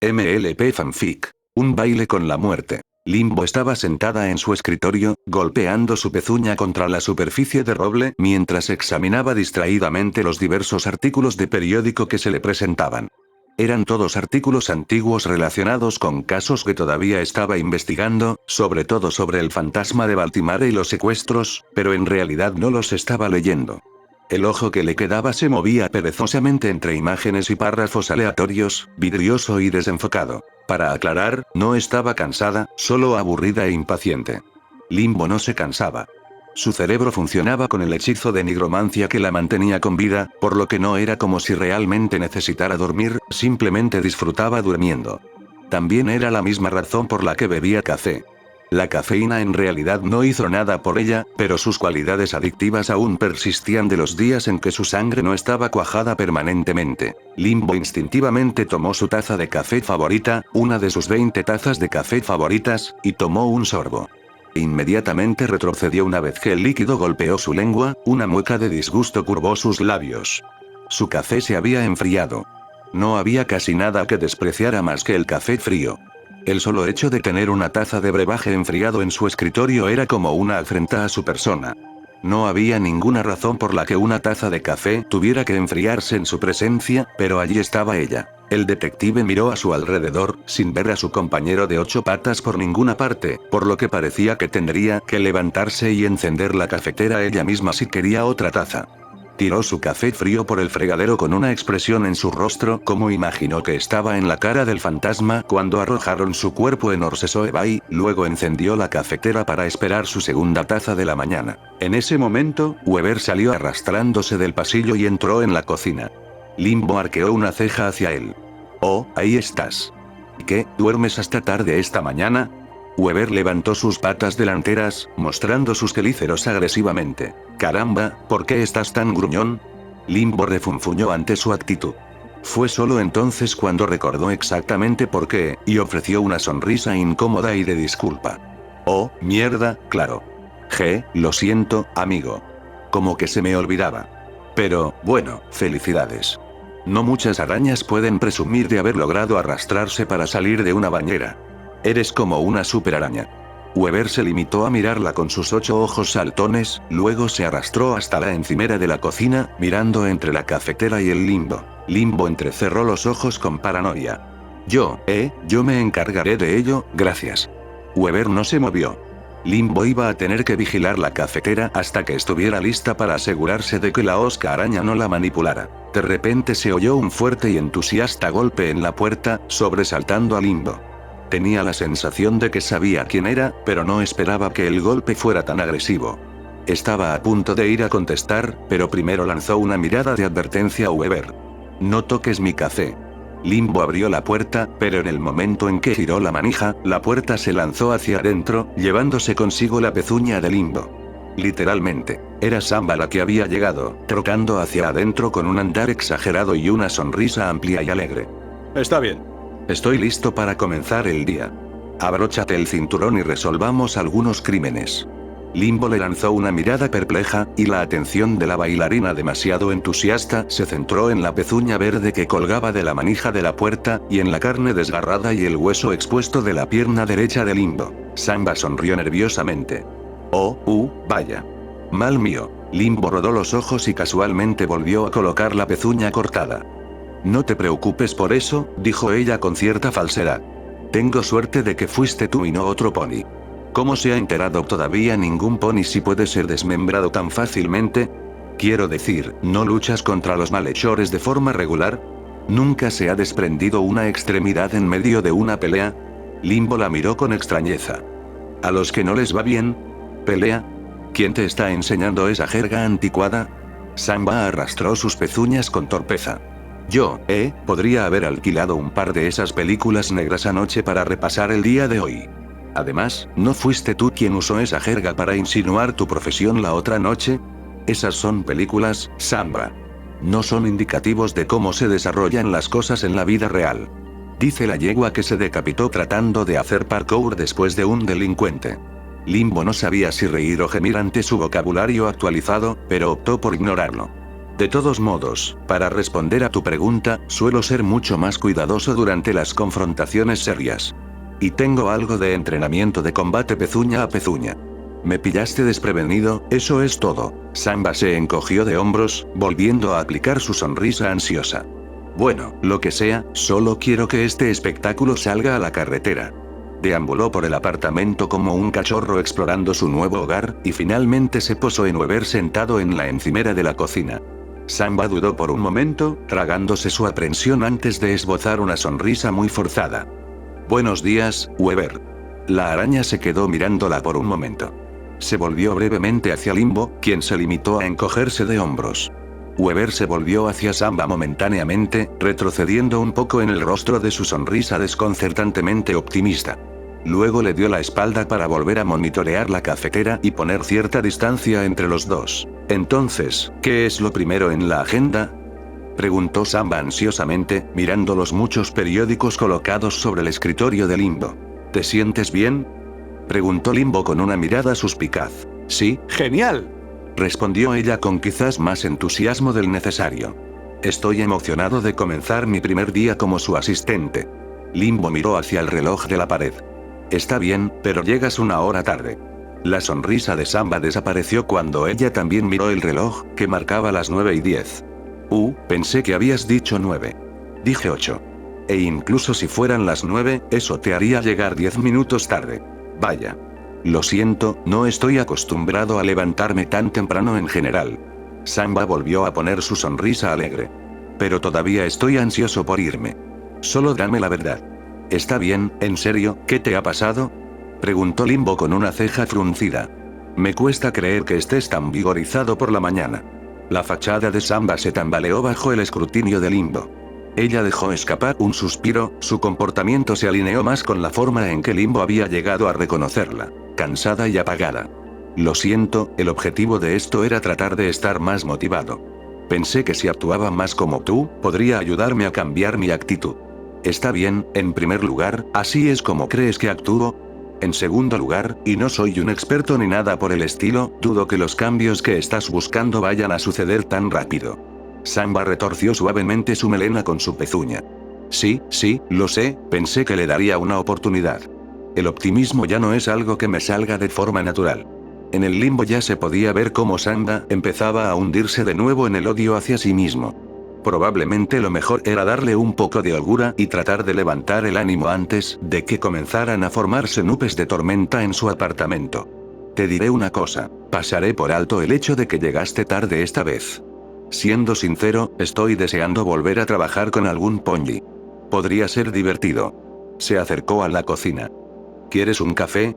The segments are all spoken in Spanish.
MLP Fanfic. Un baile con la muerte. Limbo estaba sentada en su escritorio, golpeando su pezuña contra la superficie de roble mientras examinaba distraídamente los diversos artículos de periódico que se le presentaban. Eran todos artículos antiguos relacionados con casos que todavía estaba investigando, sobre todo sobre el fantasma de Baltimore y los secuestros, pero en realidad no los estaba leyendo. El ojo que le quedaba se movía perezosamente entre imágenes y párrafos aleatorios, vidrioso y desenfocado. Para aclarar, no estaba cansada, solo aburrida e impaciente. Limbo no se cansaba. Su cerebro funcionaba con el hechizo de nigromancia que la mantenía con vida, por lo que no era como si realmente necesitara dormir, simplemente disfrutaba durmiendo. También era la misma razón por la que bebía café. La cafeína en realidad no hizo nada por ella, pero sus cualidades adictivas aún persistían de los días en que su sangre no estaba cuajada permanentemente. Limbo instintivamente tomó su taza de café favorita, una de sus 20 tazas de café favoritas, y tomó un sorbo. Inmediatamente retrocedió una vez que el líquido golpeó su lengua, una mueca de disgusto curvó sus labios. Su café se había enfriado. No había casi nada que despreciara más que el café frío. El solo hecho de tener una taza de brebaje enfriado en su escritorio era como una afrenta a su persona. No había ninguna razón por la que una taza de café tuviera que enfriarse en su presencia, pero allí estaba ella. El detective miró a su alrededor, sin ver a su compañero de 8 patas por ninguna parte, por lo que parecía que tendría que levantarse y encender la cafetera ella misma si quería otra taza. Tiró su café frío por el fregadero con una expresión en su rostro como imaginó que estaba en la cara del fantasma cuando arrojaron su cuerpo en Orsesoe Bay, luego encendió la cafetera para esperar su segunda taza de la mañana. En ese momento, Weber salió arrastrándose del pasillo y entró en la cocina. Limbo arqueó una ceja hacia él. «Oh, ahí estás. ¿Qué, duermes hasta tarde esta mañana?» Weber levantó sus patas delanteras, mostrando sus quelíceros agresivamente. «Caramba, ¿por qué estás tan gruñón?» Limbo refunfuñó ante su actitud. Fue solo entonces cuando recordó exactamente por qué, y ofreció una sonrisa incómoda y de disculpa. «Oh, mierda, claro. Lo siento, amigo. Como que se me olvidaba. Pero, bueno, felicidades. No muchas arañas pueden presumir de haber logrado arrastrarse para salir de una bañera. Eres como una superaraña». Weber se limitó a mirarla con sus 8 ojos saltones, luego se arrastró hasta la encimera de la cocina, mirando entre la cafetera y el Limbo. Limbo entrecerró los ojos con paranoia. Yo me encargaré de ello, gracias». Weber no se movió. Limbo iba a tener que vigilar la cafetera hasta que estuviera lista para asegurarse de que la osca araña no la manipulara. De repente se oyó un fuerte y entusiasta golpe en la puerta, sobresaltando a Limbo. Tenía la sensación de que sabía quién era, pero no esperaba que el golpe fuera tan agresivo. Estaba a punto de ir a contestar, pero primero lanzó una mirada de advertencia a Weber. «No toques mi café». Limbo abrió la puerta, pero en el momento en que giró la manija, la puerta se lanzó hacia adentro, llevándose consigo la pezuña de Limbo. Literalmente, era Samba la que había llegado, trocando hacia adentro con un andar exagerado y una sonrisa amplia y alegre. «Está bien. Estoy listo para comenzar el día. Abróchate el cinturón y resolvamos algunos crímenes». Limbo le lanzó una mirada perpleja, y la atención de la bailarina demasiado entusiasta se centró en la pezuña verde que colgaba de la manija de la puerta, y en la carne desgarrada y el hueso expuesto de la pierna derecha de Limbo. Samba sonrió nerviosamente. Vaya. Mal mío. Limbo rodó los ojos y casualmente volvió a colocar la pezuña cortada. «No te preocupes por eso», dijo ella con cierta falsedad. «Tengo suerte de que fuiste tú y no otro pony. ¿Cómo se ha enterado todavía ningún pony si puede ser desmembrado tan fácilmente? Quiero decir, ¿no luchas contra los malhechores de forma regular? ¿Nunca se ha desprendido una extremidad en medio de una pelea?» Limbo la miró con extrañeza. «¿A los que no les va bien? ¿Pelea? ¿Quién te está enseñando esa jerga anticuada?» Samba arrastró sus pezuñas con torpeza. «Yo, podría haber alquilado un par de esas películas negras anoche para repasar el día de hoy. Además, ¿no fuiste tú quien usó esa jerga para insinuar tu profesión la otra noche? Esas son películas, Samba. No son indicativos de cómo se desarrollan las cosas en la vida real. Dice la yegua que se decapitó tratando de hacer parkour después de un delincuente». Limbo no sabía si reír o gemir ante su vocabulario actualizado, pero optó por ignorarlo. De todos modos, para responder a tu pregunta, suelo ser mucho más cuidadoso durante las confrontaciones serias. Y tengo algo de entrenamiento de combate pezuña a pezuña. Me pillaste desprevenido, eso es todo. Samba se encogió de hombros, volviendo a aplicar su sonrisa ansiosa. Bueno, lo que sea, solo quiero que este espectáculo salga a la carretera. Deambuló por el apartamento como un cachorro explorando su nuevo hogar, y finalmente se posó en Weber sentado en la encimera de la cocina. Samba dudó por un momento, tragándose su aprensión antes de esbozar una sonrisa muy forzada. Buenos días, Weber. La araña se quedó mirándola por un momento. Se volvió brevemente hacia Limbo, quien se limitó a encogerse de hombros. Weber se volvió hacia Samba momentáneamente, retrocediendo un poco en el rostro de su sonrisa desconcertantemente optimista. Luego le dio la espalda para volver a monitorear la cafetera y poner cierta distancia entre los dos. Entonces, ¿qué es lo primero en la agenda?, preguntó Samba ansiosamente, mirando los muchos periódicos colocados sobre el escritorio de Limbo. ¿Te sientes bien?, preguntó Limbo con una mirada suspicaz. Sí, genial, respondió ella con quizás más entusiasmo del necesario. Estoy emocionado de comenzar mi primer día como su asistente. Limbo miró hacia el reloj de la pared. Está bien, pero llegas una hora tarde. La sonrisa de Samba desapareció cuando ella también miró el reloj, que marcaba las 9:10. Pensé que habías dicho 9. Dije 8. E incluso si fueran las 9, eso te haría llegar 10 minutos tarde. Vaya. Lo siento, no estoy acostumbrado a levantarme tan temprano en general. Samba volvió a poner su sonrisa alegre. Pero todavía estoy ansioso por irme. Solo dame la verdad. Está bien, en serio, ¿qué te ha pasado?, preguntó Limbo con una ceja fruncida. Me cuesta creer que estés tan vigorizado por la mañana. La fachada de Samba se tambaleó bajo el escrutinio de Limbo. Ella dejó escapar un suspiro, su comportamiento se alineó más con la forma en que Limbo había llegado a reconocerla, cansada y apagada. Lo siento, el objetivo de esto era tratar de estar más motivado. Pensé que si actuaba más como tú, podría ayudarme a cambiar mi actitud. Está bien, en primer lugar, ¿así es como crees que actúo? En segundo lugar, y no soy un experto ni nada por el estilo, dudo que los cambios que estás buscando vayan a suceder tan rápido. Samba retorció suavemente su melena con su pezuña. Sí, lo sé, pensé que le daría una oportunidad. El optimismo ya no es algo que me salga de forma natural. En el Limbo ya se podía ver cómo Samba empezaba a hundirse de nuevo en el odio hacia sí mismo. Probablemente lo mejor era darle un poco de holgura y tratar de levantar el ánimo antes de que comenzaran a formarse nubes de tormenta en su apartamento. Te diré una cosa, pasaré por alto el hecho de que llegaste tarde esta vez. Siendo sincero, estoy deseando volver a trabajar con algún ponji. Podría ser divertido. Se acercó a la cocina. ¿Quieres un café?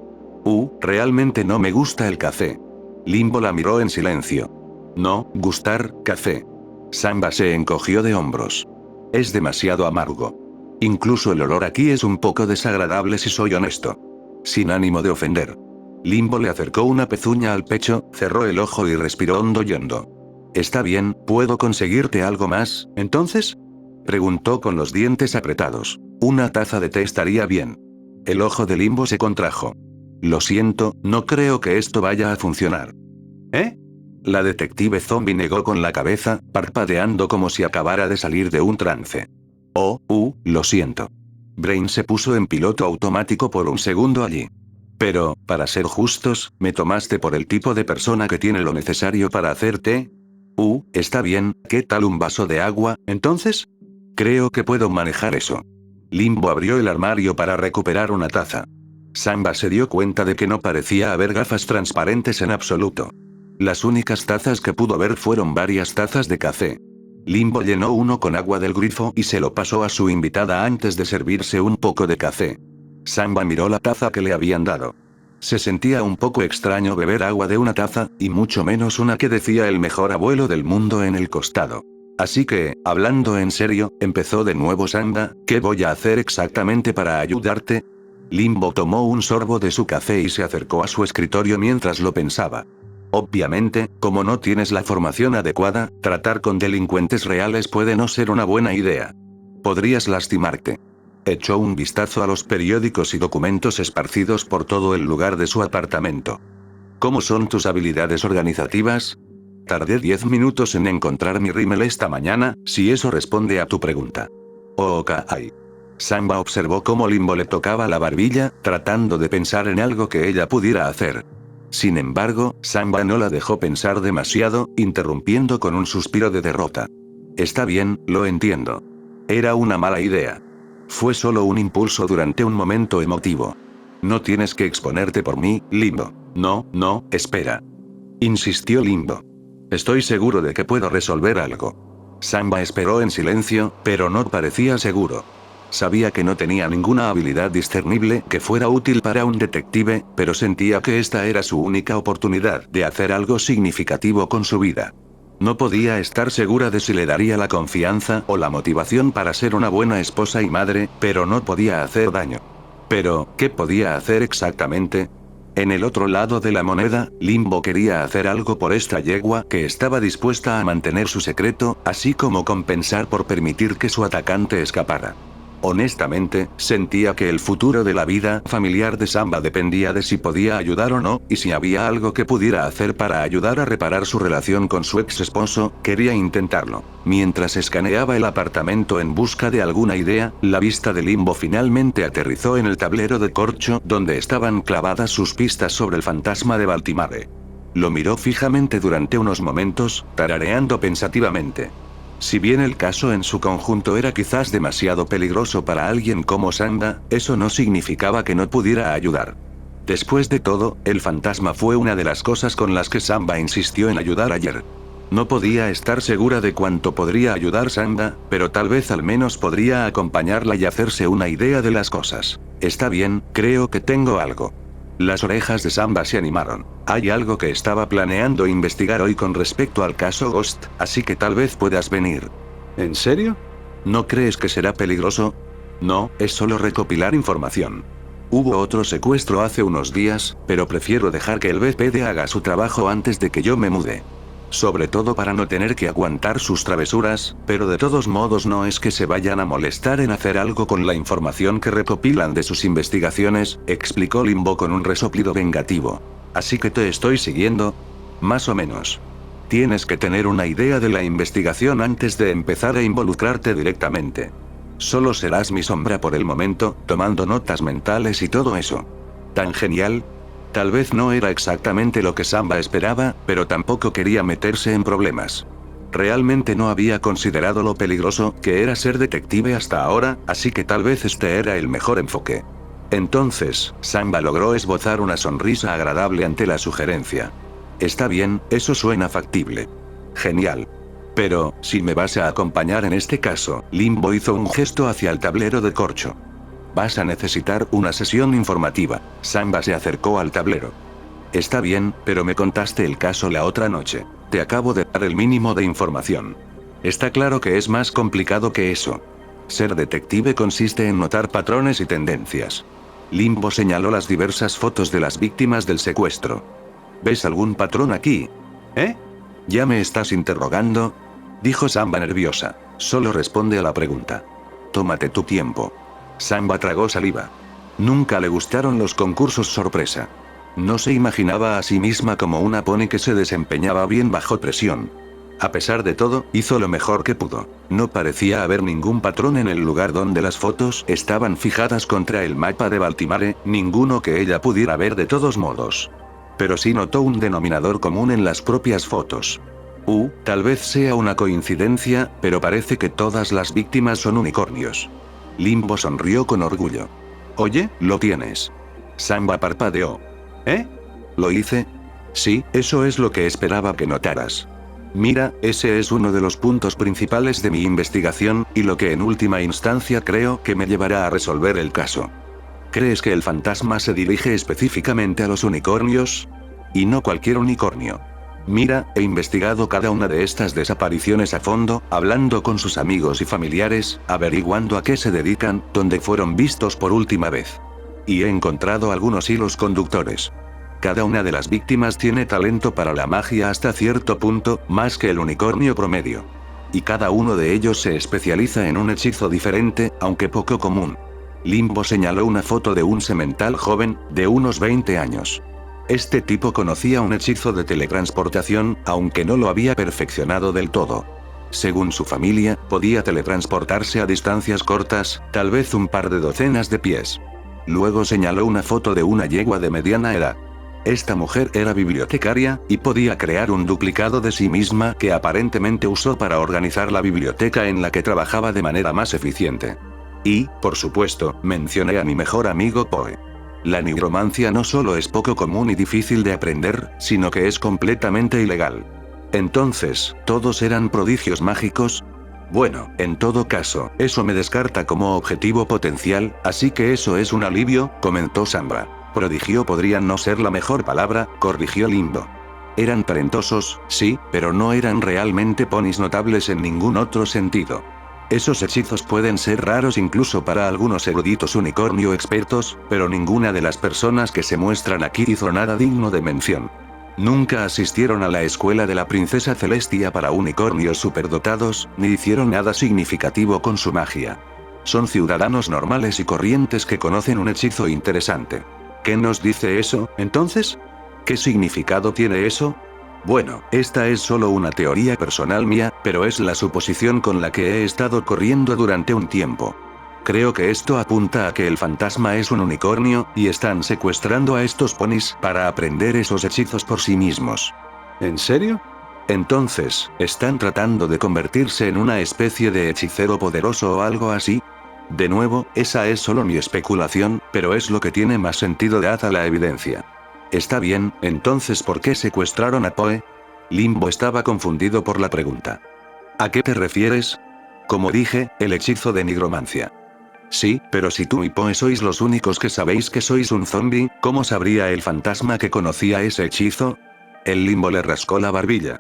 Realmente no me gusta el café. Limbo la miró en silencio. No, gustar, café. Samba se encogió de hombros. Es demasiado amargo. Incluso el olor aquí es un poco desagradable si soy honesto. Sin ánimo de ofender. Limbo le acercó una pezuña al pecho, cerró el ojo y respiró hondo y hondo. Está bien, ¿puedo conseguirte algo más, entonces?, preguntó con los dientes apretados. Una taza de té estaría bien. El ojo de Limbo se contrajo. Lo siento, no creo que esto vaya a funcionar. ¿Eh? La detective zombie negó con la cabeza, parpadeando como si acabara de salir de un trance. Lo siento. Brain se puso en piloto automático por un segundo allí. Pero, para ser justos, me tomaste por el tipo de persona que tiene lo necesario para hacer té. Está bien, ¿qué tal un vaso de agua, entonces? Creo que puedo manejar eso. Limbo abrió el armario para recuperar una taza. Samba se dio cuenta de que no parecía haber gafas transparentes en absoluto. Las únicas tazas que pudo ver fueron varias tazas de café. Limbo llenó uno con agua del grifo y se lo pasó a su invitada antes de servirse un poco de café. Samba miró la taza que le habían dado. Se sentía un poco extraño beber agua de una taza, y mucho menos una que decía el mejor abuelo del mundo en el costado. Así que, hablando en serio, empezó de nuevo Samba, ¿qué voy a hacer exactamente para ayudarte? Limbo tomó un sorbo de su café y se acercó a su escritorio mientras lo pensaba. Obviamente, como no tienes la formación adecuada, tratar con delincuentes reales puede no ser una buena idea. Podrías lastimarte. Echó un vistazo a los periódicos y documentos esparcidos por todo el lugar de su apartamento. ¿Cómo son tus habilidades organizativas? Tardé 10 minutos en encontrar mi rímel esta mañana, si eso responde a tu pregunta. Oh, ok. Samba observó cómo Limbo le tocaba la barbilla, tratando de pensar en algo que ella pudiera hacer. Sin embargo, Samba no la dejó pensar demasiado, interrumpiendo con un suspiro de derrota. Está bien, lo entiendo. Era una mala idea. Fue solo un impulso durante un momento emotivo. No tienes que exponerte por mí, Limbo. No, espera. Insistió Limbo. Estoy seguro de que puedo resolver algo. Samba esperó en silencio, pero no parecía seguro. Sabía que no tenía ninguna habilidad discernible que fuera útil para un detective, pero sentía que esta era su única oportunidad de hacer algo significativo con su vida. No podía estar segura de si le daría la confianza o la motivación para ser una buena esposa y madre, pero no podía hacer daño. Pero, ¿qué podía hacer exactamente? En el otro lado de la moneda, Limbo quería hacer algo por esta yegua que estaba dispuesta a mantener su secreto, así como compensar por permitir que su atacante escapara. Honestamente, sentía que el futuro de la vida familiar de Samba dependía de si podía ayudar o no, y si había algo que pudiera hacer para ayudar a reparar su relación con su ex esposo, quería intentarlo. Mientras escaneaba el apartamento en busca de alguna idea, la vista de Limbo finalmente aterrizó en el tablero de corcho donde estaban clavadas sus pistas sobre el fantasma de Baltimore. Lo miró fijamente durante unos momentos, tarareando pensativamente. Si bien el caso en su conjunto era quizás demasiado peligroso para alguien como Samba, eso no significaba que no pudiera ayudar. Después de todo, el fantasma fue una de las cosas con las que Samba insistió en ayudar ayer. No podía estar segura de cuánto podría ayudar Samba, pero tal vez al menos podría acompañarla y hacerse una idea de las cosas. Está bien, creo que tengo algo. Las orejas de Samba se animaron. Hay algo que estaba planeando investigar hoy con respecto al caso Ghost, así que tal vez puedas venir. ¿En serio? ¿No crees que será peligroso? No, es solo recopilar información. Hubo otro secuestro hace unos días, pero prefiero dejar que el BPD haga su trabajo antes de que yo me mude. Sobre todo para no tener que aguantar sus travesuras, pero de todos modos no es que se vayan a molestar en hacer algo con la información que recopilan de sus investigaciones, explicó Limbo con un resoplido vengativo. Así que te estoy siguiendo. Más o menos. Tienes que tener una idea de la investigación antes de empezar a involucrarte directamente. Solo serás mi sombra por el momento, tomando notas mentales y todo eso. ¿Tan genial? Tal vez no era exactamente lo que Samba esperaba, pero tampoco quería meterse en problemas. Realmente no había considerado lo peligroso que era ser detective hasta ahora, así que tal vez este era el mejor enfoque. Entonces, Samba logró esbozar una sonrisa agradable ante la sugerencia. Está bien, eso suena factible. Genial. Pero, si me vas a acompañar en este caso, Limbo hizo un gesto hacia el tablero de corcho. Vas a necesitar una sesión informativa. Samba se acercó al tablero. Está bien, pero me contaste el caso la otra noche. Te acabo de dar el mínimo de información. Está claro que es más complicado que eso. Ser detective consiste en notar patrones y tendencias. Limbo señaló las diversas fotos de las víctimas del secuestro. ¿Ves algún patrón aquí? ¿Eh? ¿Ya me estás interrogando? Dijo Samba nerviosa. Solo responde a la pregunta. Tómate tu tiempo. Samba tragó saliva. Nunca le gustaron los concursos sorpresa. No se imaginaba a sí misma como una pony que se desempeñaba bien bajo presión. A pesar de todo, hizo lo mejor que pudo. No parecía haber ningún patrón en el lugar donde las fotos estaban fijadas contra el mapa de Baltimore, ninguno que ella pudiera ver de todos modos. Pero sí notó un denominador común en las propias fotos. Tal vez sea una coincidencia, pero parece que todas las víctimas son unicornios. Limbo sonrió con orgullo. Oye, lo tienes. Samba parpadeó. ¿Eh? ¿Lo hice? Sí, eso es lo que esperaba que notaras. Mira, ese es uno de los puntos principales de mi investigación, y lo que en última instancia creo que me llevará a resolver el caso. ¿Crees que el fantasma se dirige específicamente a los unicornios? Y no cualquier unicornio. Mira, he investigado cada una de estas desapariciones a fondo, hablando con sus amigos y familiares, averiguando a qué se dedican, dónde fueron vistos por última vez. Y he encontrado algunos hilos conductores. Cada una de las víctimas tiene talento para la magia hasta cierto punto, más que el unicornio promedio. Y cada uno de ellos se especializa en un hechizo diferente, aunque poco común. Limbo señaló una foto de un semental joven, de unos 20 años. Este tipo conocía un hechizo de teletransportación, aunque no lo había perfeccionado del todo. Según su familia, podía teletransportarse a distancias cortas, tal vez un par de docenas de pies. Luego señaló una foto de una yegua de mediana edad. Esta mujer era bibliotecaria, y podía crear un duplicado de sí misma que aparentemente usó para organizar la biblioteca en la que trabajaba de manera más eficiente. Y, por supuesto, mencioné a mi mejor amigo Poe. La nigromancia no solo es poco común y difícil de aprender, sino que es completamente ilegal. Entonces, ¿todos eran prodigios mágicos? Bueno, en todo caso, eso me descarta como objetivo potencial, así que eso es un alivio, comentó Samba. Prodigio podría no ser la mejor palabra, corrigió Limbo. Eran talentosos, sí, pero no eran realmente ponis notables en ningún otro sentido. Esos hechizos pueden ser raros incluso para algunos eruditos unicornio expertos, pero ninguna de las personas que se muestran aquí hizo nada digno de mención. Nunca asistieron a la escuela de la princesa Celestia para unicornios superdotados, ni hicieron nada significativo con su magia. Son ciudadanos normales y corrientes que conocen un hechizo interesante. ¿Qué nos dice eso, entonces? ¿Qué significado tiene eso? Bueno, esta es solo una teoría personal mía, pero es la suposición con la que he estado corriendo durante un tiempo. Creo que esto apunta a que el fantasma es un unicornio, y están secuestrando a estos ponis para aprender esos hechizos por sí mismos. ¿En serio? Entonces, ¿están tratando de convertirse en una especie de hechicero poderoso o algo así? De nuevo, esa es solo mi especulación, pero es lo que tiene más sentido dada la evidencia. Está bien, entonces ¿por qué secuestraron a Poe? Limbo estaba confundido por la pregunta. ¿A qué te refieres? Como dije, el hechizo de nigromancia. Sí, pero si tú y Poe sois los únicos que sabéis que sois un zombie, ¿cómo sabría el fantasma que conocía ese hechizo? El Limbo le rascó la barbilla.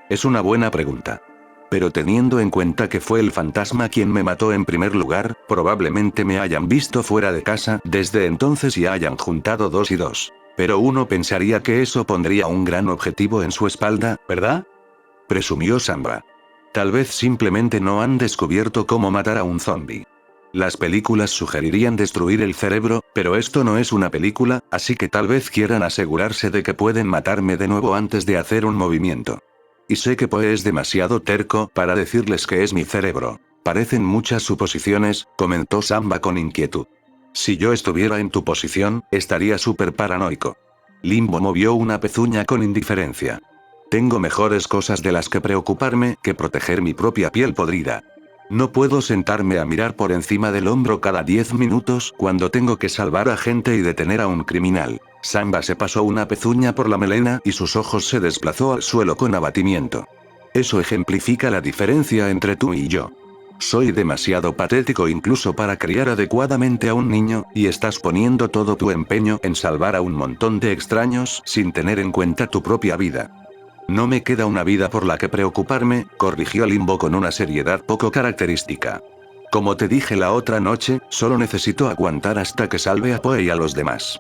Es una buena pregunta. Pero teniendo en cuenta que fue el fantasma quien me mató en primer lugar, probablemente me hayan visto fuera de casa desde entonces y hayan juntado 2 y 2. Pero uno pensaría que eso pondría un gran objetivo en su espalda, ¿verdad? Presumió Samba. Tal vez simplemente no han descubierto cómo matar a un zombie. Las películas sugerirían destruir el cerebro, pero esto no es una película, así que tal vez quieran asegurarse de que pueden matarme de nuevo antes de hacer un movimiento. Y sé que Poe es demasiado terco para decirles que es mi cerebro. Parecen muchas suposiciones, comentó Samba con inquietud. Si yo estuviera en tu posición, estaría súper paranoico. Limbo movió una pezuña con indiferencia. Tengo mejores cosas de las que preocuparme que proteger mi propia piel podrida. No puedo sentarme a mirar por encima del hombro cada 10 minutos cuando tengo que salvar a gente y detener a un criminal. Samba se pasó una pezuña por la melena y sus ojos se desplazó al suelo con abatimiento. Eso ejemplifica la diferencia entre tú y yo. Soy demasiado patético incluso para criar adecuadamente a un niño, y estás poniendo todo tu empeño en salvar a un montón de extraños sin tener en cuenta tu propia vida. No me queda una vida por la que preocuparme, corrigió Limbo con una seriedad poco característica. Como te dije la otra noche, solo necesito aguantar hasta que salve a Poe y a los demás.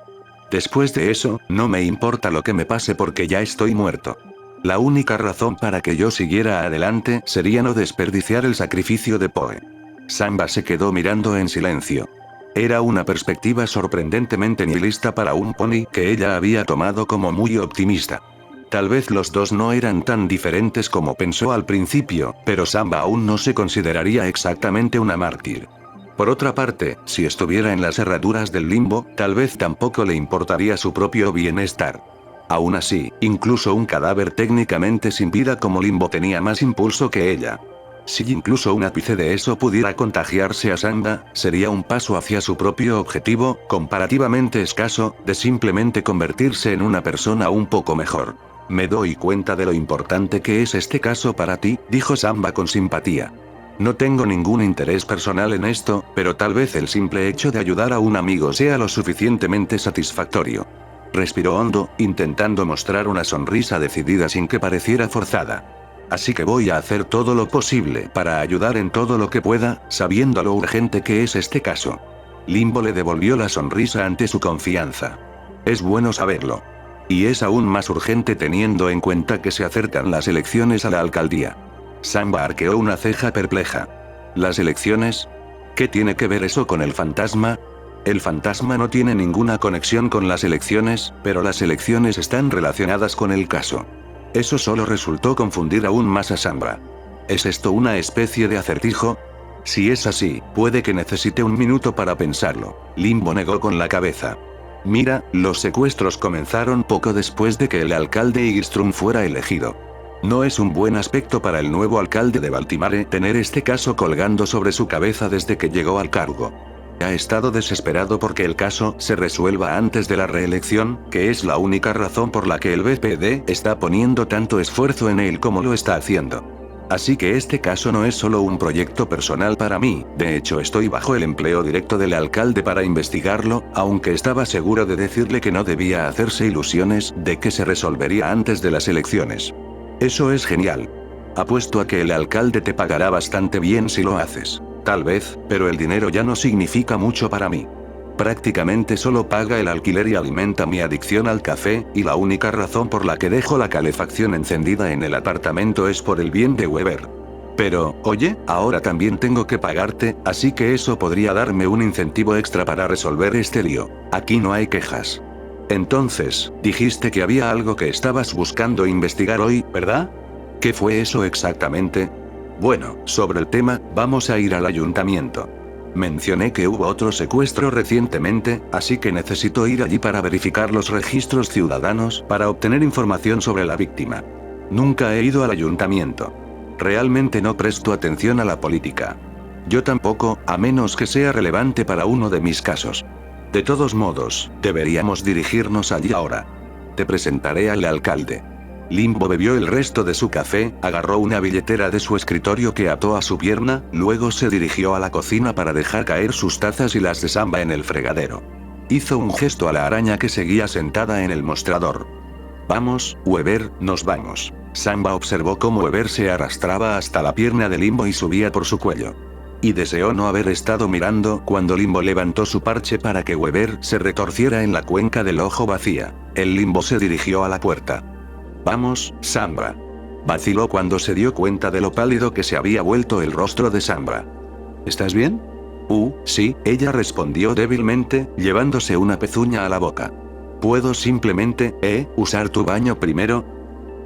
Después de eso, no me importa lo que me pase porque ya estoy muerto. La única razón para que yo siguiera adelante sería no desperdiciar el sacrificio de Poe. Samba se quedó mirando en silencio. Era una perspectiva sorprendentemente nihilista para un pony que ella había tomado como muy optimista. Tal vez los dos no eran tan diferentes como pensó al principio, pero Samba aún no se consideraría exactamente una mártir. Por otra parte, si estuviera en las herraduras del Limbo, tal vez tampoco le importaría su propio bienestar. Aún así, incluso un cadáver técnicamente sin vida como Limbo tenía más impulso que ella. Si incluso un ápice de eso pudiera contagiarse a Samba, sería un paso hacia su propio objetivo, comparativamente escaso, de simplemente convertirse en una persona un poco mejor. Me doy cuenta de lo importante que es este caso para ti, dijo Samba con simpatía. No tengo ningún interés personal en esto, pero tal vez el simple hecho de ayudar a un amigo sea lo suficientemente satisfactorio. Respiró hondo, intentando mostrar una sonrisa decidida sin que pareciera forzada. Así que voy a hacer todo lo posible para ayudar en todo lo que pueda, sabiendo lo urgente que es este caso. Limbo le devolvió la sonrisa ante su confianza. Es bueno saberlo. Y es aún más urgente teniendo en cuenta que se acercan las elecciones a la alcaldía. Samba arqueó una ceja perpleja. ¿Las elecciones? ¿Qué tiene que ver eso con el fantasma? El fantasma no tiene ninguna conexión con las elecciones, pero las elecciones están relacionadas con el caso. Eso solo resultó confundir aún más a Sambra. ¿Es esto una especie de acertijo? Si es así, puede que necesite un minuto para pensarlo. Limbo negó con la cabeza. Mira, los secuestros comenzaron poco después de que el alcalde Igstrom fuera elegido. No es un buen aspecto para el nuevo alcalde de Baltimore tener este caso colgando sobre su cabeza desde que llegó al cargo. Ha estado desesperado porque el caso se resuelva antes de la reelección, que es la única razón por la que el BPD está poniendo tanto esfuerzo en él como lo está haciendo. Así que este caso no es solo un proyecto personal para mí, de hecho estoy bajo el empleo directo del alcalde para investigarlo, aunque estaba seguro de decirle que no debía hacerse ilusiones de que se resolvería antes de las elecciones. Eso es genial. Apuesto a que el alcalde te pagará bastante bien si lo haces. Tal vez, pero el dinero ya no significa mucho para mí. Prácticamente solo paga el alquiler y alimenta mi adicción al café, y la única razón por la que dejo la calefacción encendida en el apartamento es por el bien de Weber. Pero, oye, ahora también tengo que pagarte, así que eso podría darme un incentivo extra para resolver este lío. Aquí no hay quejas. Entonces, dijiste que había algo que estabas buscando investigar hoy, ¿verdad? ¿Qué fue eso exactamente? Bueno, sobre el tema, vamos a ir al ayuntamiento. Mencioné que hubo otro secuestro recientemente, así que necesito ir allí para verificar los registros ciudadanos, para obtener información sobre la víctima. Nunca he ido al ayuntamiento. Realmente no presto atención a la política. Yo tampoco, a menos que sea relevante para uno de mis casos. De todos modos, deberíamos dirigirnos allí ahora. Te presentaré al alcalde. Limbo bebió el resto de su café, agarró una billetera de su escritorio que ató a su pierna, luego se dirigió a la cocina para dejar caer sus tazas y las de Samba en el fregadero. Hizo un gesto a la araña que seguía sentada en el mostrador. Vamos, Weber, nos vamos. Samba observó cómo Weber se arrastraba hasta la pierna de Limbo y subía por su cuello. Y deseó no haber estado mirando cuando Limbo levantó su parche para que Weber se retorciera en la cuenca del ojo vacía. El Limbo se dirigió a la puerta. Vamos, Sambra. Vaciló cuando se dio cuenta de lo pálido que se había vuelto el rostro de Sambra. ¿Estás bien? Sí, ella respondió débilmente, llevándose una pezuña a la boca. ¿Puedo simplemente, usar tu baño primero?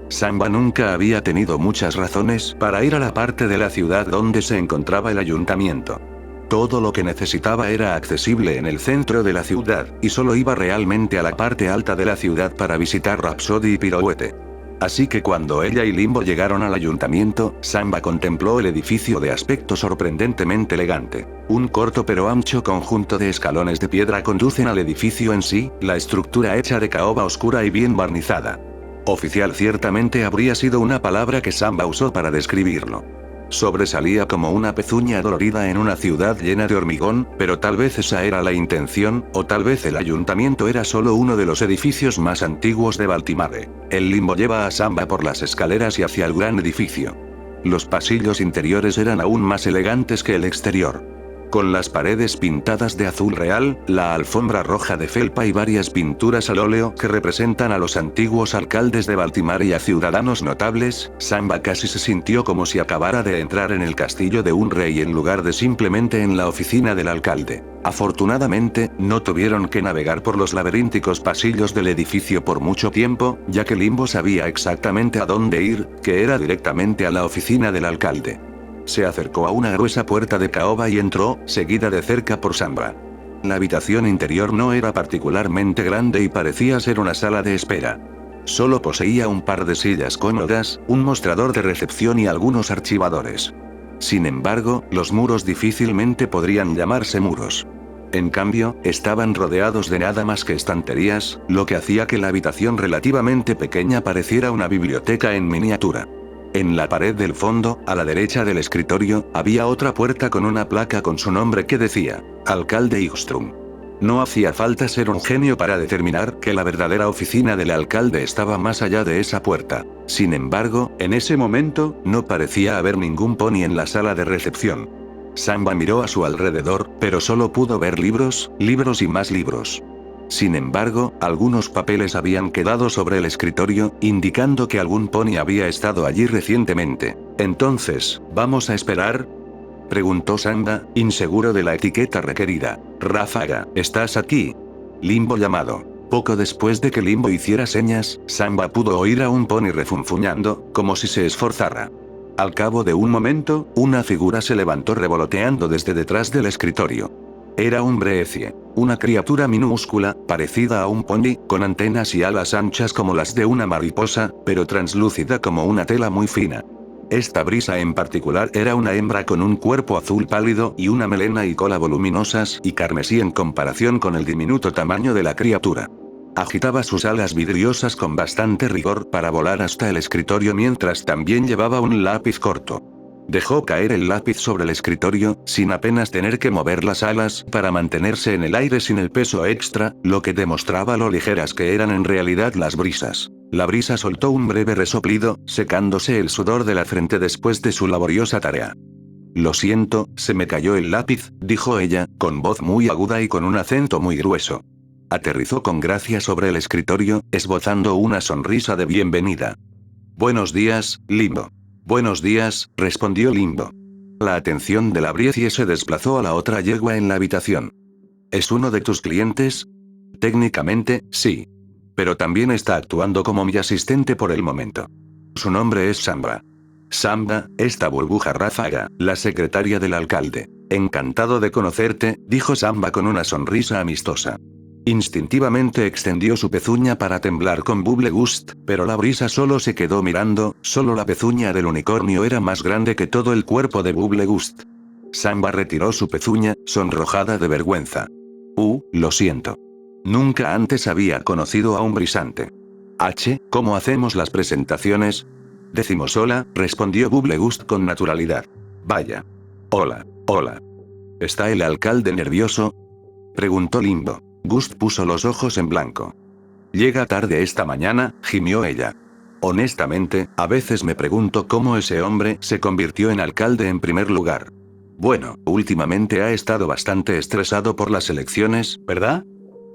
Samba nunca había tenido muchas razones para ir a la parte de la ciudad donde se encontraba el ayuntamiento. Todo lo que necesitaba era accesible en el centro de la ciudad, y solo iba realmente a la parte alta de la ciudad para visitar Rhapsody y Pirouette. Así que cuando ella y Limbo llegaron al ayuntamiento, Samba contempló el edificio de aspecto sorprendentemente elegante. Un corto pero ancho conjunto de escalones de piedra conducen al edificio en sí, la estructura hecha de caoba oscura y bien barnizada. Oficial ciertamente habría sido una palabra que Samba usó para describirlo. Sobresalía como una pezuña dolorida en una ciudad llena de hormigón, pero tal vez esa era la intención, o tal vez el ayuntamiento era solo uno de los edificios más antiguos de Baltimore. El Limbo lleva a Samba por las escaleras y hacia el gran edificio. Los pasillos interiores eran aún más elegantes que el exterior. Con las paredes pintadas de azul real, la alfombra roja de felpa y varias pinturas al óleo que representan a los antiguos alcaldes de Baltimore y a ciudadanos notables, Samba casi se sintió como si acabara de entrar en el castillo de un rey en lugar de simplemente en la oficina del alcalde. Afortunadamente, no tuvieron que navegar por los laberínticos pasillos del edificio por mucho tiempo, ya que Limbo sabía exactamente a dónde ir, que era directamente a la oficina del alcalde. Se acercó a una gruesa puerta de caoba y entró, seguida de cerca por Sambra. La habitación interior no era particularmente grande y parecía ser una sala de espera. Solo poseía un par de sillas cómodas, un mostrador de recepción y algunos archivadores. Sin embargo, los muros difícilmente podrían llamarse muros. En cambio, estaban rodeados de nada más que estanterías, lo que hacía que la habitación relativamente pequeña pareciera una biblioteca en miniatura. En la pared del fondo, a la derecha del escritorio, había otra puerta con una placa con su nombre que decía, Alcalde Igstrom. No hacía falta ser un genio para determinar que la verdadera oficina del alcalde estaba más allá de esa puerta. Sin embargo, en ese momento, no parecía haber ningún pony en la sala de recepción. Samba miró a su alrededor, pero solo pudo ver libros, libros y más libros. Sin embargo, algunos papeles habían quedado sobre el escritorio, indicando que algún pony había estado allí recientemente. Entonces, ¿vamos a esperar? Preguntó Samba, inseguro de la etiqueta requerida. Ráfaga, ¿estás aquí? Limbo llamado. Poco después de que Limbo hiciera señas, Samba pudo oír a un pony refunfuñando, como si se esforzara. Al cabo de un momento, una figura se levantó revoloteando desde detrás del escritorio. Era un Breecie, una criatura minúscula, parecida a un pony, con antenas y alas anchas como las de una mariposa, pero translúcida como una tela muy fina. Esta brisa en particular era una hembra con un cuerpo azul pálido y una melena y cola voluminosas y carmesí en comparación con el diminuto tamaño de la criatura. Agitaba sus alas vidriosas con bastante rigor para volar hasta el escritorio mientras también llevaba un lápiz corto. Dejó caer el lápiz sobre el escritorio, sin apenas tener que mover las alas para mantenerse en el aire sin el peso extra, lo que demostraba lo ligeras que eran en realidad las brisas. La brisa soltó un breve resoplido, secándose el sudor de la frente después de su laboriosa tarea. Lo siento, se me cayó el lápiz, dijo ella, con voz muy aguda y con un acento muy grueso. Aterrizó con gracia sobre el escritorio, esbozando una sonrisa de bienvenida. Buenos días, Limbo. Buenos días, respondió Limbo. La atención de la Breecie se desplazó a la otra yegua en la habitación. ¿Es uno de tus clientes? Técnicamente, sí. Pero también está actuando como mi asistente por el momento. Su nombre es Samba. Samba, esta burbuja ráfaga, la secretaria del alcalde. Encantado de conocerte, dijo Samba con una sonrisa amistosa. Instintivamente extendió su pezuña para temblar con Bubblegust, pero la brisa solo se quedó mirando, solo la pezuña del unicornio era más grande que todo el cuerpo de Bubblegust. Samba retiró su pezuña, sonrojada de vergüenza. Lo siento. Nunca antes había conocido a un brisante. ¿Cómo hacemos las presentaciones? Decimos hola, respondió Bubblegust con naturalidad. Vaya. Hola. ¿Está el alcalde nervioso? Preguntó Limbo. Gust puso los ojos en blanco. Llega tarde esta mañana, gimió ella. Honestamente, a veces me pregunto cómo ese hombre se convirtió en alcalde en primer lugar. Bueno, últimamente ha estado bastante estresado por las elecciones, ¿verdad?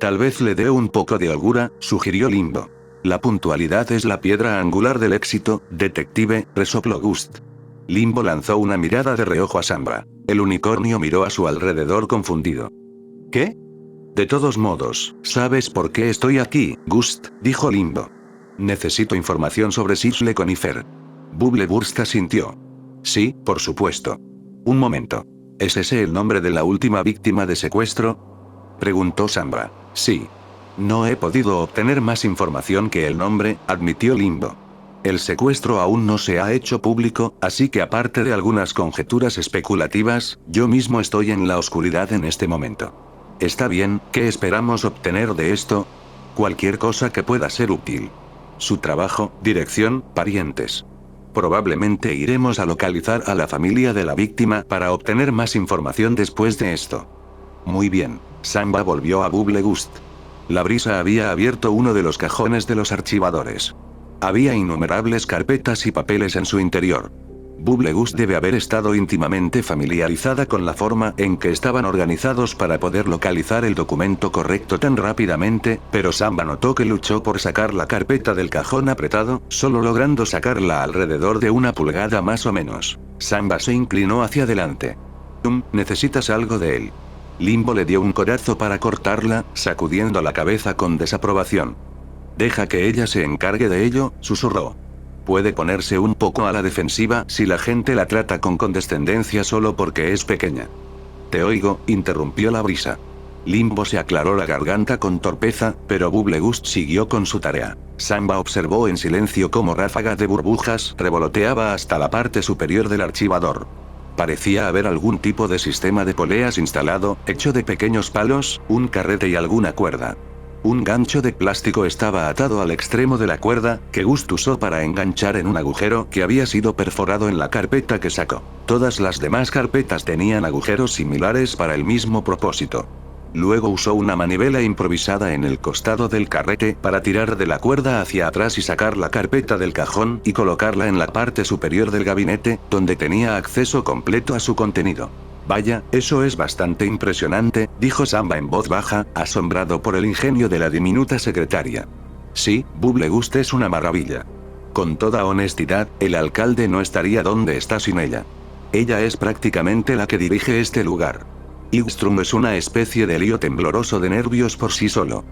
Tal vez le dé un poco de holgura, sugirió Limbo. La puntualidad es la piedra angular del éxito, detective, resopló Gust. Limbo lanzó una mirada de reojo a Samba. El unicornio miró a su alrededor confundido. ¿Qué? De todos modos, ¿sabes por qué estoy aquí, Gust?, dijo Limbo. Necesito información sobre Sisle Conifer. Bubblegust asintió. Sí, por supuesto. Un momento. ¿Es ese el nombre de la última víctima de secuestro? Preguntó Samba. Sí. No he podido obtener más información que el nombre, admitió Limbo. El secuestro aún no se ha hecho público, así que aparte de algunas conjeturas especulativas, yo mismo estoy en la oscuridad en este momento. Está bien, ¿qué esperamos obtener de esto? Cualquier cosa que pueda ser útil. Su trabajo, dirección, parientes. Probablemente iremos a localizar a la familia de la víctima para obtener más información después de esto. Muy bien. Samba volvió a Bubblegust. La brisa había abierto uno de los cajones de los archivadores. Había innumerables carpetas y papeles en su interior. Bubblegust debe haber estado íntimamente familiarizada con la forma en que estaban organizados para poder localizar el documento correcto tan rápidamente, pero Samba notó que luchó por sacar la carpeta del cajón apretado, solo logrando sacarla alrededor de 1 pulgada más o menos. Samba se inclinó hacia adelante. Necesitas algo de él. Limbo le dio un codazo para cortarla, sacudiendo la cabeza con desaprobación. Deja que ella se encargue de ello, susurró. Puede ponerse un poco a la defensiva si la gente la trata con condescendencia solo porque es pequeña. Te oigo, interrumpió la brisa. Limbo se aclaró la garganta con torpeza, pero Bubblegust siguió con su tarea. Samba observó en silencio cómo ráfaga de burbujas revoloteaba hasta la parte superior del archivador. Parecía haber algún tipo de sistema de poleas instalado, hecho de pequeños palos, un carrete y alguna cuerda. Un gancho de plástico estaba atado al extremo de la cuerda, que Gust usó para enganchar en un agujero que había sido perforado en la carpeta que sacó. Todas las demás carpetas tenían agujeros similares para el mismo propósito. Luego usó una manivela improvisada en el costado del carrete para tirar de la cuerda hacia atrás y sacar la carpeta del cajón y colocarla en la parte superior del gabinete, donde tenía acceso completo a su contenido. Vaya, eso es bastante impresionante, dijo Samba en voz baja, asombrado por el ingenio de la diminuta secretaria. Sí, Bubblegust es una maravilla. Con toda honestidad, el alcalde no estaría donde está sin ella. Ella es prácticamente la que dirige este lugar. Igstrum es una especie de lío tembloroso de nervios por sí solo.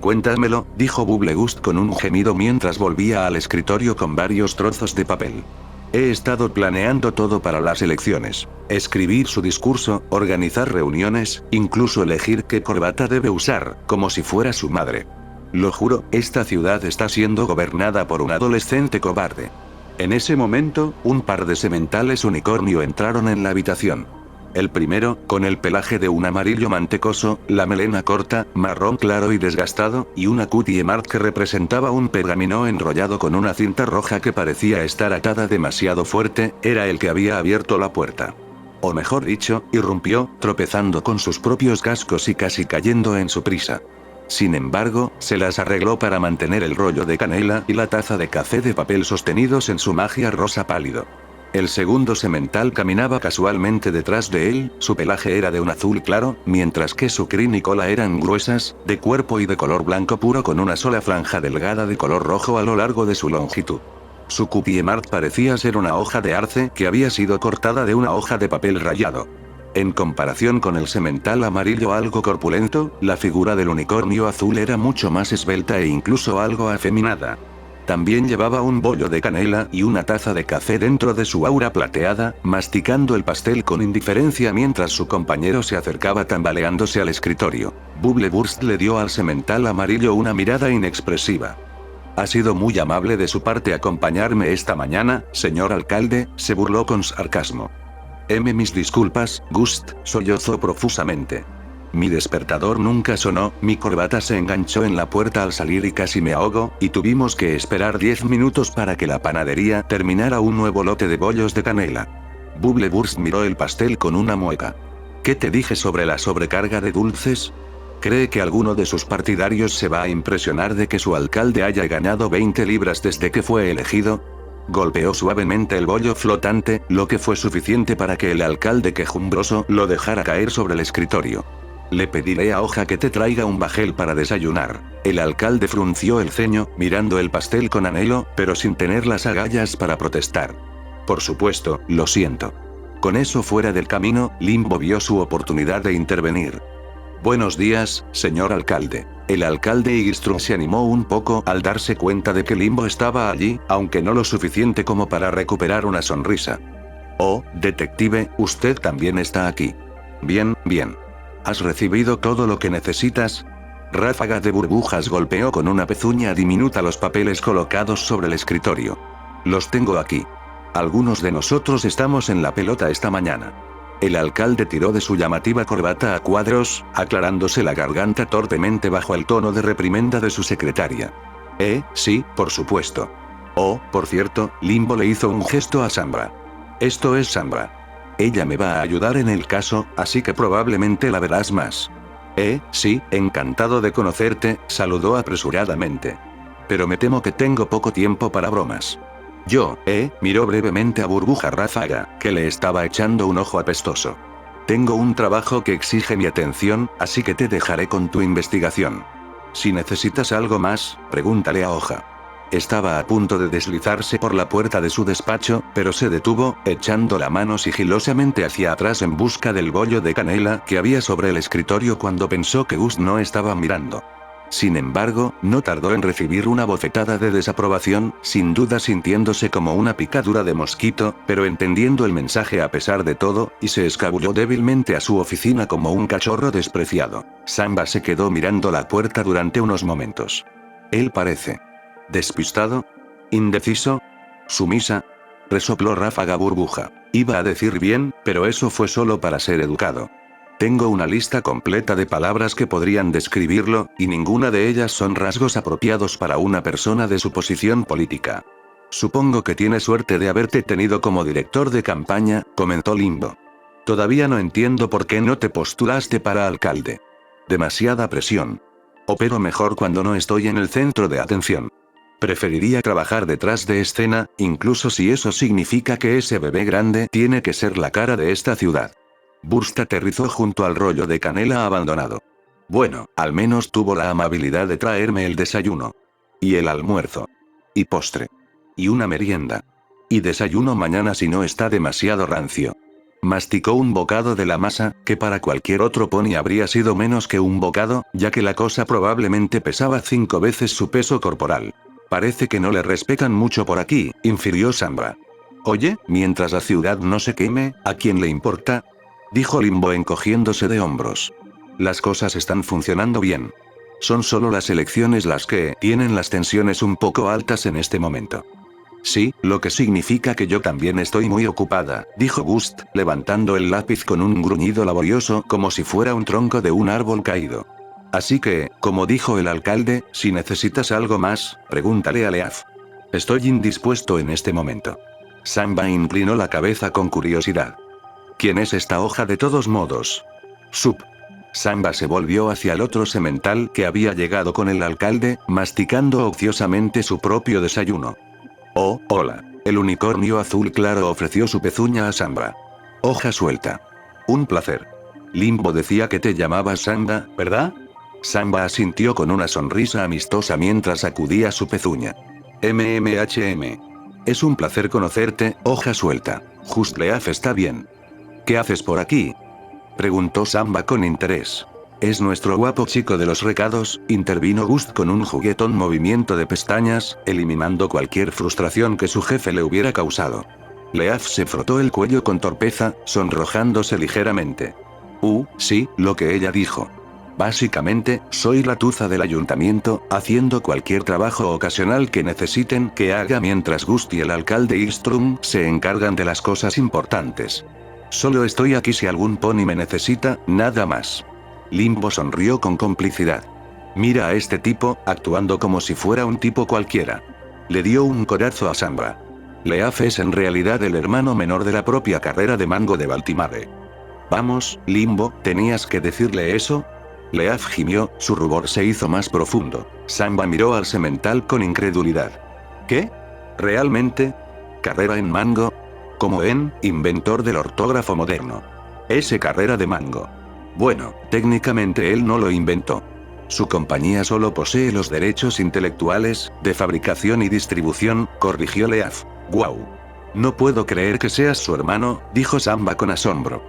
Cuéntamelo, dijo Bubblegust con un gemido mientras volvía al escritorio con varios trozos de papel. He estado planeando todo para las elecciones. Escribir su discurso, organizar reuniones, incluso elegir qué corbata debe usar, como si fuera su madre. Lo juro, esta ciudad está siendo gobernada por un adolescente cobarde. En ese momento, un par de sementales unicornio entraron en la habitación. El primero, con el pelaje de un amarillo mantecoso, la melena corta, marrón claro y desgastado, y una cutie mark que representaba un pergamino enrollado con una cinta roja que parecía estar atada demasiado fuerte, era el que había abierto la puerta. O mejor dicho, irrumpió, tropezando con sus propios cascos y casi cayendo en su prisa. Sin embargo, se las arregló para mantener el rollo de canela y la taza de café de papel sostenidos en su magia rosa pálido. El segundo semental caminaba casualmente detrás de él, su pelaje era de un azul claro, mientras que su crin y cola eran gruesas, de cuerpo y de color blanco puro con una sola franja delgada de color rojo a lo largo de su longitud. Su cupiemart parecía ser una hoja de arce que había sido cortada de una hoja de papel rayado. En comparación con el semental amarillo algo corpulento, la figura del unicornio azul era mucho más esbelta e incluso algo afeminada. También llevaba un bollo de canela y una taza de café dentro de su aura plateada, masticando el pastel con indiferencia mientras su compañero se acercaba tambaleándose al escritorio. Bubbleburst le dio al semental amarillo una mirada inexpresiva. Ha sido muy amable de su parte acompañarme esta mañana, señor alcalde, se burló con sarcasmo. Mis disculpas, Gust, sollozó profusamente. Mi despertador nunca sonó, mi corbata se enganchó en la puerta al salir y casi me ahogo, y tuvimos que esperar 10 minutos para que la panadería terminara un nuevo lote de bollos de canela. Bubbleburst miró el pastel con una mueca. ¿Qué te dije sobre la sobrecarga de dulces? ¿Cree que alguno de sus partidarios se va a impresionar de que su alcalde haya ganado 20 libras desde que fue elegido? Golpeó suavemente el bollo flotante, lo que fue suficiente para que el alcalde quejumbroso lo dejara caer sobre el escritorio. Le pediré a Hoja que te traiga un bajel para desayunar. El alcalde frunció el ceño, mirando el pastel con anhelo, pero sin tener las agallas para protestar. Por supuesto, lo siento. Con eso fuera del camino, Limbo vio su oportunidad de intervenir. Buenos días, señor alcalde. El alcalde Igstrum se animó un poco al darse cuenta de que Limbo estaba allí, aunque no lo suficiente como para recuperar una sonrisa. Oh, detective, usted también está aquí. Bien, bien. ¿Has recibido todo lo que necesitas? Ráfaga de burbujas golpeó con una pezuña diminuta los papeles colocados sobre el escritorio. Los tengo aquí. Algunos de nosotros estamos en la pelota esta mañana. El alcalde tiró de su llamativa corbata a cuadros, aclarándose la garganta torpemente bajo el tono de reprimenda de su secretaria. Sí, por supuesto. Oh, por cierto, Limbo le hizo un gesto a Sambra. Esto es Sambra. Ella me va a ayudar en el caso, así que probablemente la verás más. Sí, encantado de conocerte, saludó apresuradamente. Pero me temo que tengo poco tiempo para bromas. Miró brevemente a Burbuja Ráfaga, que le estaba echando un ojo apestoso. Tengo un trabajo que exige mi atención, así que te dejaré con tu investigación. Si necesitas algo más, pregúntale a Hoja. Estaba a punto de deslizarse por la puerta de su despacho, pero se detuvo, echando la mano sigilosamente hacia atrás en busca del bollo de canela que había sobre el escritorio cuando pensó que Gus no estaba mirando. Sin embargo, no tardó en recibir una bofetada de desaprobación, sin duda sintiéndose como una picadura de mosquito, pero entendiendo el mensaje a pesar de todo, y se escabulló débilmente a su oficina como un cachorro despreciado. Samba se quedó mirando la puerta durante unos momentos. Él parece despistado, indeciso, sumisa, resopló Ráfaga Burbuja. Iba a decir bien, pero eso fue solo para ser educado. Tengo una lista completa de palabras que podrían describirlo, y ninguna de ellas son rasgos apropiados para una persona de su posición política. Supongo que tiene suerte de haberte tenido como director de campaña, comentó Limbo. Todavía no entiendo por qué no te postulaste para alcalde. Demasiada presión. Opero mejor cuando no estoy en el centro de atención. Preferiría trabajar detrás de escena, incluso si eso significa que ese bebé grande tiene que ser la cara de esta ciudad. Burst aterrizó junto al rollo de canela abandonado. Bueno, al menos tuvo la amabilidad de traerme el desayuno. Y el almuerzo. Y postre. Y una merienda. Y desayuno mañana si no está demasiado rancio. Masticó un bocado de la masa, que para cualquier otro pony habría sido menos que un bocado, ya que la cosa probablemente pesaba 5 veces su peso corporal. Parece que no le respetan mucho por aquí, infirió Samba. Oye, mientras la ciudad no se queme, ¿a quién le importa? Dijo Limbo encogiéndose de hombros. Las cosas están funcionando bien. Son solo las elecciones las que tienen las tensiones un poco altas en este momento. Sí, lo que significa que yo también estoy muy ocupada, dijo Gust, levantando el lápiz con un gruñido laborioso como si fuera un tronco de un árbol caído. Así que, como dijo el alcalde, si necesitas algo más, pregúntale a Leaf. Estoy indispuesto en este momento. Samba inclinó la cabeza con curiosidad. ¿Quién es esta hoja de todos modos? Sup. Samba se volvió hacia el otro semental que había llegado con el alcalde, masticando ociosamente su propio desayuno. Oh, hola. El unicornio azul claro ofreció su pezuña a Samba. Hoja suelta. Un placer. Limbo decía que te llamabas Samba, ¿verdad? Samba asintió con una sonrisa amistosa mientras sacudía su pezuña. MMHM. Es un placer conocerte, hoja suelta. Just Leaf está bien. ¿Qué haces por aquí? Preguntó Samba con interés. Es nuestro guapo chico de los recados, intervino Gust con un juguetón movimiento de pestañas, eliminando cualquier frustración que su jefe le hubiera causado. Leaf se frotó el cuello con torpeza, sonrojándose ligeramente. Sí, lo que ella dijo. Básicamente, soy la tuza del ayuntamiento, haciendo cualquier trabajo ocasional que necesiten que haga mientras Gust y el alcalde Istrum se encargan de las cosas importantes. Solo estoy aquí si algún pony me necesita, nada más. Limbo sonrió con complicidad. Mira a este tipo, actuando como si fuera un tipo cualquiera. Le dio un codazo a Samba. Leaf es en realidad el hermano menor de la propia carrera de Mango de Baltimore. Vamos, Limbo, ¿tenías que decirle eso? Leaf gimió, su rubor se hizo más profundo. Samba miró al semental con incredulidad. ¿Qué? ¿Realmente? ¿Carrera en Mango? Como en, inventor del ortógrafo moderno. Ese carrera de Mango. Bueno, técnicamente él no lo inventó. Su compañía solo posee los derechos intelectuales, de fabricación y distribución, corrigió Leaf. ¡Guau! No puedo creer que seas su hermano, dijo Samba con asombro.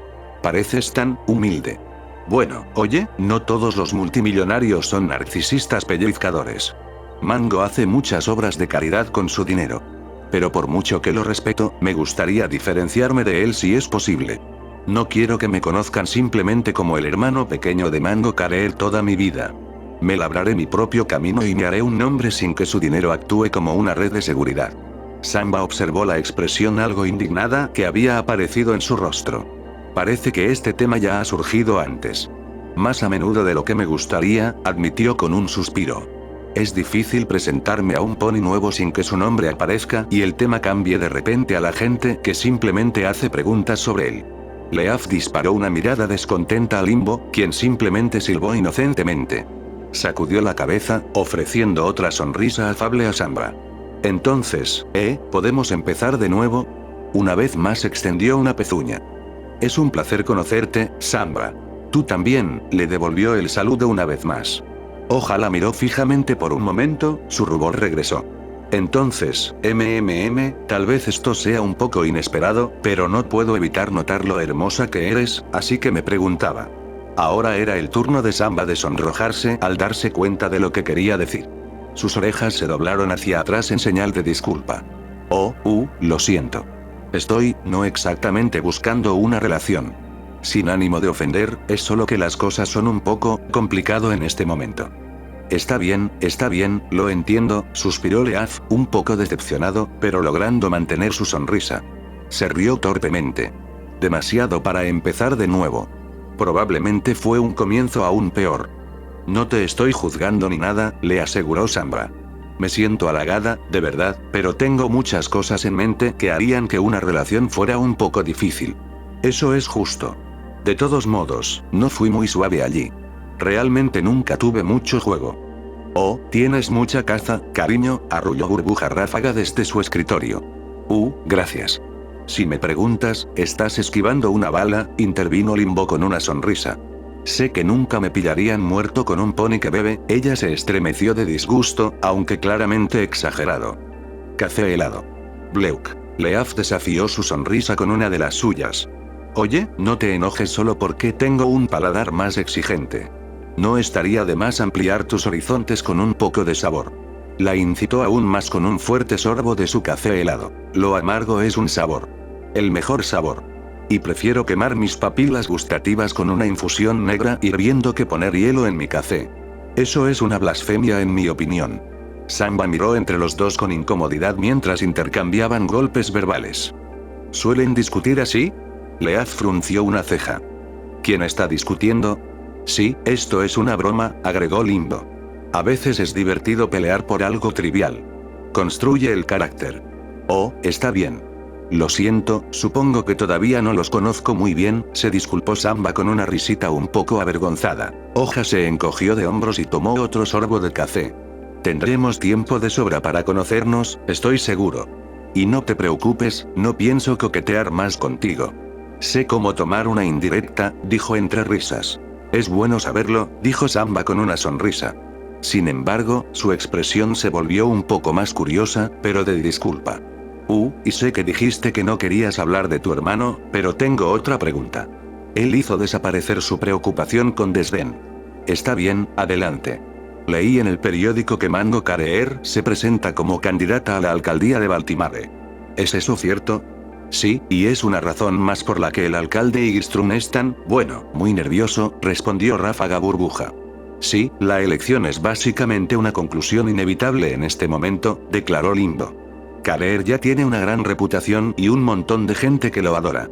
Pareces tan humilde. Bueno, oye, no todos los multimillonarios son narcisistas pellizcadores. Mango hace muchas obras de caridad con su dinero. Pero por mucho que lo respeto, me gustaría diferenciarme de él si es posible. No quiero que me conozcan simplemente como el hermano pequeño de Mango Career toda mi vida. Me labraré mi propio camino y me haré un nombre sin que su dinero actúe como una red de seguridad. Samba observó la expresión algo indignada que había aparecido en su rostro. Parece que este tema ya ha surgido antes. Más a menudo de lo que me gustaría, admitió con un suspiro. Es difícil presentarme a un pony nuevo sin que su nombre aparezca y el tema cambie de repente a la gente que simplemente hace preguntas sobre él. Leaf disparó una mirada descontenta a Limbo, quien simplemente silbó inocentemente. Sacudió la cabeza, ofreciendo otra sonrisa afable a Samba. Entonces, ¿podemos empezar de nuevo? Una vez más extendió una pezuña. Es un placer conocerte, Samba. Tú también, le devolvió el saludo una vez más. Ojalá miró fijamente por un momento, su rubor regresó. Entonces, tal vez esto sea un poco inesperado, pero no puedo evitar notar lo hermosa que eres, así que me preguntaba. Ahora era el turno de Samba de sonrojarse al darse cuenta de lo que quería decir. Sus orejas se doblaron hacia atrás en señal de disculpa. Lo siento. Estoy, no exactamente buscando una relación. Sin ánimo de ofender, es solo que las cosas son un poco complicado en este momento. Está bien, lo entiendo, suspiró Leaf, un poco decepcionado, pero logrando mantener su sonrisa. Se rió torpemente. Demasiado para empezar de nuevo. Probablemente fue un comienzo aún peor. No te estoy juzgando ni nada, le aseguró Samba. Me siento halagada, de verdad, pero tengo muchas cosas en mente que harían que una relación fuera un poco difícil. Eso es justo. De todos modos, no fui muy suave allí. Realmente nunca tuve mucho juego. Tienes mucha caza, cariño, arrulló Burbuja Ráfaga desde su escritorio. Gracias. Si me preguntas, ¿estás esquivando una bala?, intervino Limbo con una sonrisa. Sé que nunca me pillarían muerto con un pony que bebe, ella se estremeció de disgusto, aunque claramente exagerado. Café helado. Bleuk. Leaf desafió su sonrisa con una de las suyas. Oye, no te enojes solo porque tengo un paladar más exigente. No estaría de más ampliar tus horizontes con un poco de sabor. La incitó aún más con un fuerte sorbo de su café helado. Lo amargo es un sabor. El mejor sabor. Y prefiero quemar mis papilas gustativas con una infusión negra hirviendo que poner hielo en mi café. Eso es una blasfemia en mi opinión. Samba miró entre los dos con incomodidad mientras intercambiaban golpes verbales. ¿Suelen discutir así? Leaf frunció una ceja. ¿Quién está discutiendo? Sí, esto es una broma, agregó Limbo. A veces es divertido pelear por algo trivial. Construye el carácter. Oh, está bien. Lo siento, supongo que todavía no los conozco muy bien, se disculpó Samba con una risita un poco avergonzada. Hoja se encogió de hombros y tomó otro sorbo de café. Tendremos tiempo de sobra para conocernos, estoy seguro. Y no te preocupes, no pienso coquetear más contigo. Sé cómo tomar una indirecta, dijo entre risas. Es bueno saberlo, dijo Samba con una sonrisa. Sin embargo, su expresión se volvió un poco más curiosa, pero de disculpa. Y sé que dijiste que no querías hablar de tu hermano, pero tengo otra pregunta. Él hizo desaparecer su preocupación con desdén. Está bien, adelante. Leí en el periódico que Mango Career se presenta como candidata a la alcaldía de Baltimore. ¿Es eso cierto? Sí, y es una razón más por la que el alcalde Igstrun es tan, bueno, muy nervioso, respondió Ráfaga Burbuja. Sí, la elección es básicamente una conclusión inevitable en este momento, declaró Limbo. Career ya tiene una gran reputación y un montón de gente que lo adora.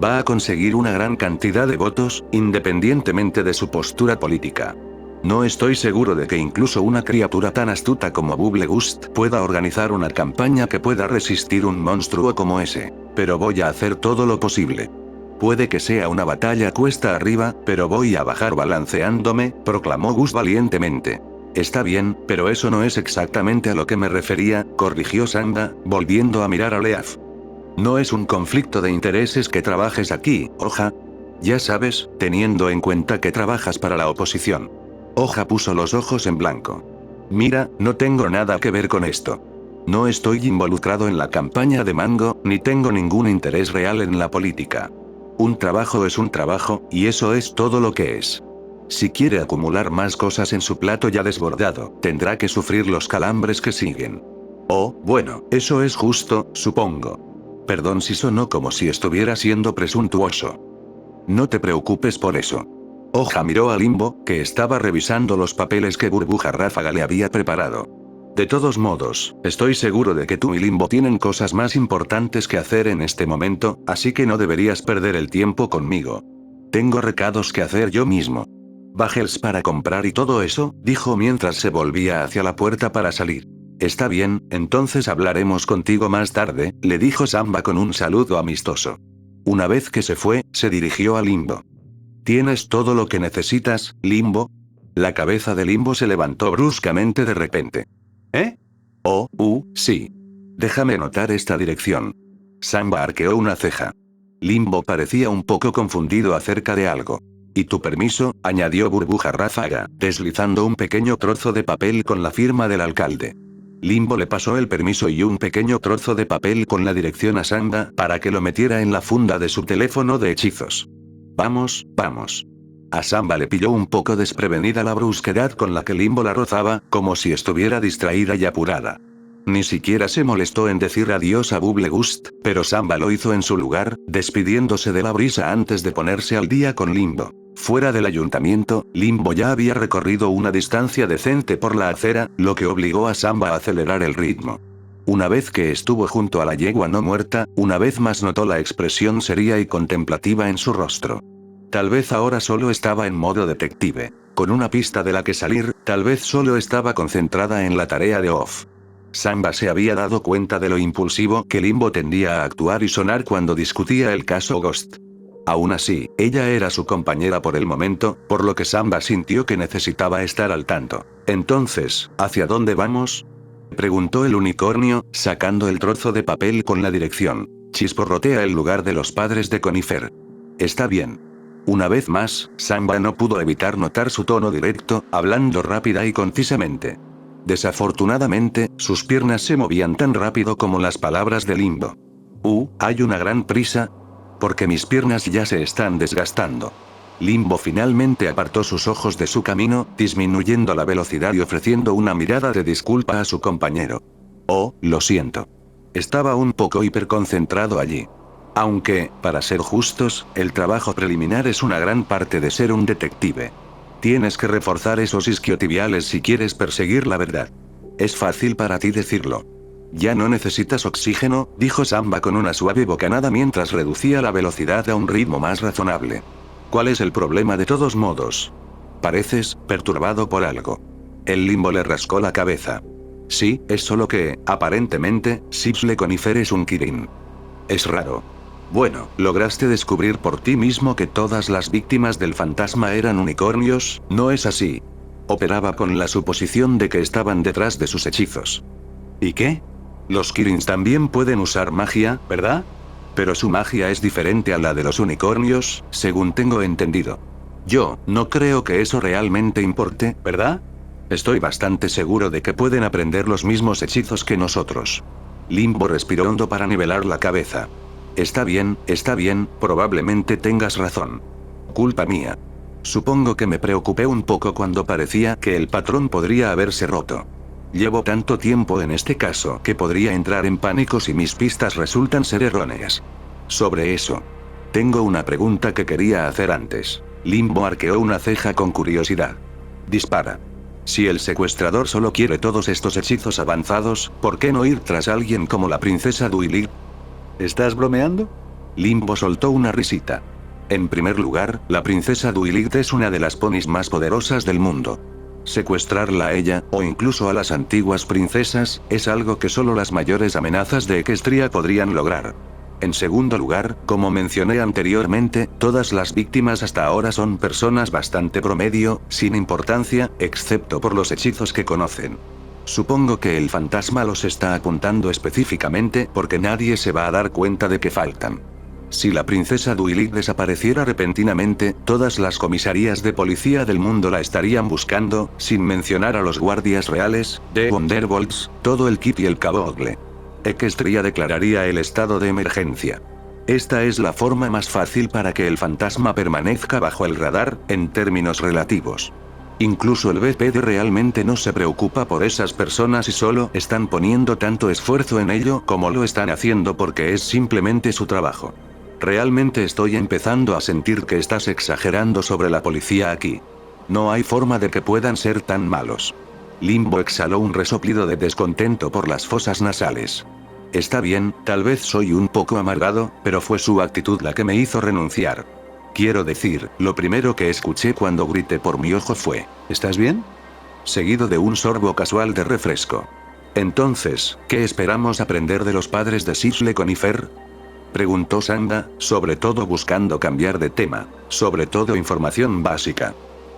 Va a conseguir una gran cantidad de votos, independientemente de su postura política. No estoy seguro de que incluso una criatura tan astuta como Bubblegust pueda organizar una campaña que pueda resistir un monstruo como ese, pero voy a hacer todo lo posible. Puede que sea una batalla cuesta arriba, pero voy a bajar balanceándome, proclamó Gus valientemente. Está bien, pero eso no es exactamente a lo que me refería, corrigió Samba, volviendo a mirar a Leaf. No es un conflicto de intereses que trabajes aquí, Hoja. Ya sabes, teniendo en cuenta que trabajas para la oposición. Hoja puso los ojos en blanco. Mira, no tengo nada que ver con esto. No estoy involucrado en la campaña de Mango, ni tengo ningún interés real en la política. Un trabajo es un trabajo, y eso es todo lo que es. Si quiere acumular más cosas en su plato ya desbordado, tendrá que sufrir los calambres que siguen. Oh, bueno, eso es justo, supongo. Perdón si sonó como si estuviera siendo presuntuoso. No te preocupes por eso. Hoja miró a Limbo, que estaba revisando los papeles que Burbuja Ráfaga le había preparado. De todos modos, estoy seguro de que tú y Limbo tienen cosas más importantes que hacer en este momento, así que no deberías perder el tiempo conmigo. Tengo recados que hacer yo mismo. Bajels para comprar y todo eso, dijo mientras se volvía hacia la puerta para salir. Está bien, entonces hablaremos contigo más tarde, le dijo Samba con un saludo amistoso. Una vez que se fue, se dirigió a Limbo. ¿Tienes todo lo que necesitas, Limbo? La cabeza de Limbo se levantó bruscamente de repente. ¿Eh? Sí. Déjame anotar esta dirección. Samba arqueó una ceja. Limbo parecía un poco confundido acerca de algo. ¿Y tu permiso?, añadió Burbuja Ráfaga, deslizando un pequeño trozo de papel con la firma del alcalde. Limbo le pasó el permiso y un pequeño trozo de papel con la dirección a Samba para que lo metiera en la funda de su teléfono de hechizos. Vamos, vamos. A Samba le pilló un poco desprevenida la brusquedad con la que Limbo la rozaba, como si estuviera distraída y apurada. Ni siquiera se molestó en decir adiós a Bubblegust, pero Samba lo hizo en su lugar, despidiéndose de la brisa antes de ponerse al día con Limbo. Fuera del ayuntamiento, Limbo ya había recorrido una distancia decente por la acera, lo que obligó a Samba a acelerar el ritmo. Una vez que estuvo junto a la yegua no muerta, una vez más notó la expresión seria y contemplativa en su rostro. Tal vez ahora solo estaba en modo detective, con una pista de la que salir, tal vez solo estaba concentrada en la tarea de Off. Samba se había dado cuenta de lo impulsivo que Limbo tendía a actuar y sonar cuando discutía el caso Ghost. Aún así, ella era su compañera por el momento, por lo que Samba sintió que necesitaba estar al tanto. Entonces, ¿hacia dónde vamos?, preguntó el unicornio, sacando el trozo de papel con la dirección. Chisporrotea el lugar de los padres de Conifer. Está bien. Una vez más, Samba no pudo evitar notar su tono directo, hablando rápida y concisamente. Desafortunadamente, sus piernas se movían tan rápido como las palabras de Limbo. Hay una gran prisa. Porque mis piernas ya se están desgastando. Limbo finalmente apartó sus ojos de su camino, disminuyendo la velocidad y ofreciendo una mirada de disculpa a su compañero. Oh, lo siento. Estaba un poco hiperconcentrado allí. Aunque, para ser justos, el trabajo preliminar es una gran parte de ser un detective. Tienes que reforzar esos isquiotibiales si quieres perseguir la verdad. Es fácil para ti decirlo. Ya no necesitas oxígeno, dijo Samba con una suave bocanada mientras reducía la velocidad a un ritmo más razonable. ¿Cuál es el problema de todos modos? Pareces perturbado por algo. El Limbo le rascó la cabeza. Sí, es solo que, aparentemente, Sipsley Conifer es un Kirin. Es raro. Bueno, lograste descubrir por ti mismo que todas las víctimas del fantasma eran unicornios, ¿no es así? Operaba con la suposición de que estaban detrás de sus hechizos. ¿Y qué? Los Kirins también pueden usar magia, ¿verdad? Pero su magia es diferente a la de los unicornios, según tengo entendido. Yo no creo que eso realmente importe, ¿verdad? Estoy bastante seguro de que pueden aprender los mismos hechizos que nosotros. Limbo respiró hondo para nivelar la cabeza. Está bien, probablemente tengas razón. Culpa mía. Supongo que me preocupé un poco cuando parecía que el patrón podría haberse roto. Llevo tanto tiempo en este caso que podría entrar en pánico si mis pistas resultan ser erróneas. Sobre eso. Tengo una pregunta que quería hacer antes. Limbo arqueó una ceja con curiosidad. Dispara. Si el secuestrador solo quiere todos estos hechizos avanzados, ¿por qué no ir tras alguien como la princesa Duilig? ¿Estás bromeando? Limbo soltó una risita. En primer lugar, la princesa Duilig es una de las ponis más poderosas del mundo. Secuestrarla a ella, o incluso a las antiguas princesas, es algo que solo las mayores amenazas de Equestria podrían lograr. En segundo lugar, como mencioné anteriormente, todas las víctimas hasta ahora son personas bastante promedio, sin importancia, excepto por los hechizos que conocen. Supongo que el fantasma los está apuntando específicamente porque nadie se va a dar cuenta de que faltan. Si la princesa Duilig desapareciera repentinamente, todas las comisarías de policía del mundo la estarían buscando, sin mencionar a los guardias reales, de Wonderbolts, todo el kit y el caboodle. Equestria declararía el estado de emergencia. Esta es la forma más fácil para que el fantasma permanezca bajo el radar, en términos relativos. Incluso el BPD realmente no se preocupa por esas personas y solo están poniendo tanto esfuerzo en ello como lo están haciendo porque es simplemente su trabajo. Realmente estoy empezando a sentir que estás exagerando sobre la policía aquí. No hay forma de que puedan ser tan malos. Limbo exhaló un resoplido de descontento por las fosas nasales. Está bien, tal vez soy un poco amargado, pero fue su actitud la que me hizo renunciar. Quiero decir, lo primero que escuché cuando grité por mi ojo fue, ¿estás bien? Seguido de un sorbo casual de refresco. Entonces, ¿qué esperamos aprender de los padres de Sipsley Conifer? Preguntó Sanda, sobre todo buscando cambiar de tema, sobre todo información básica.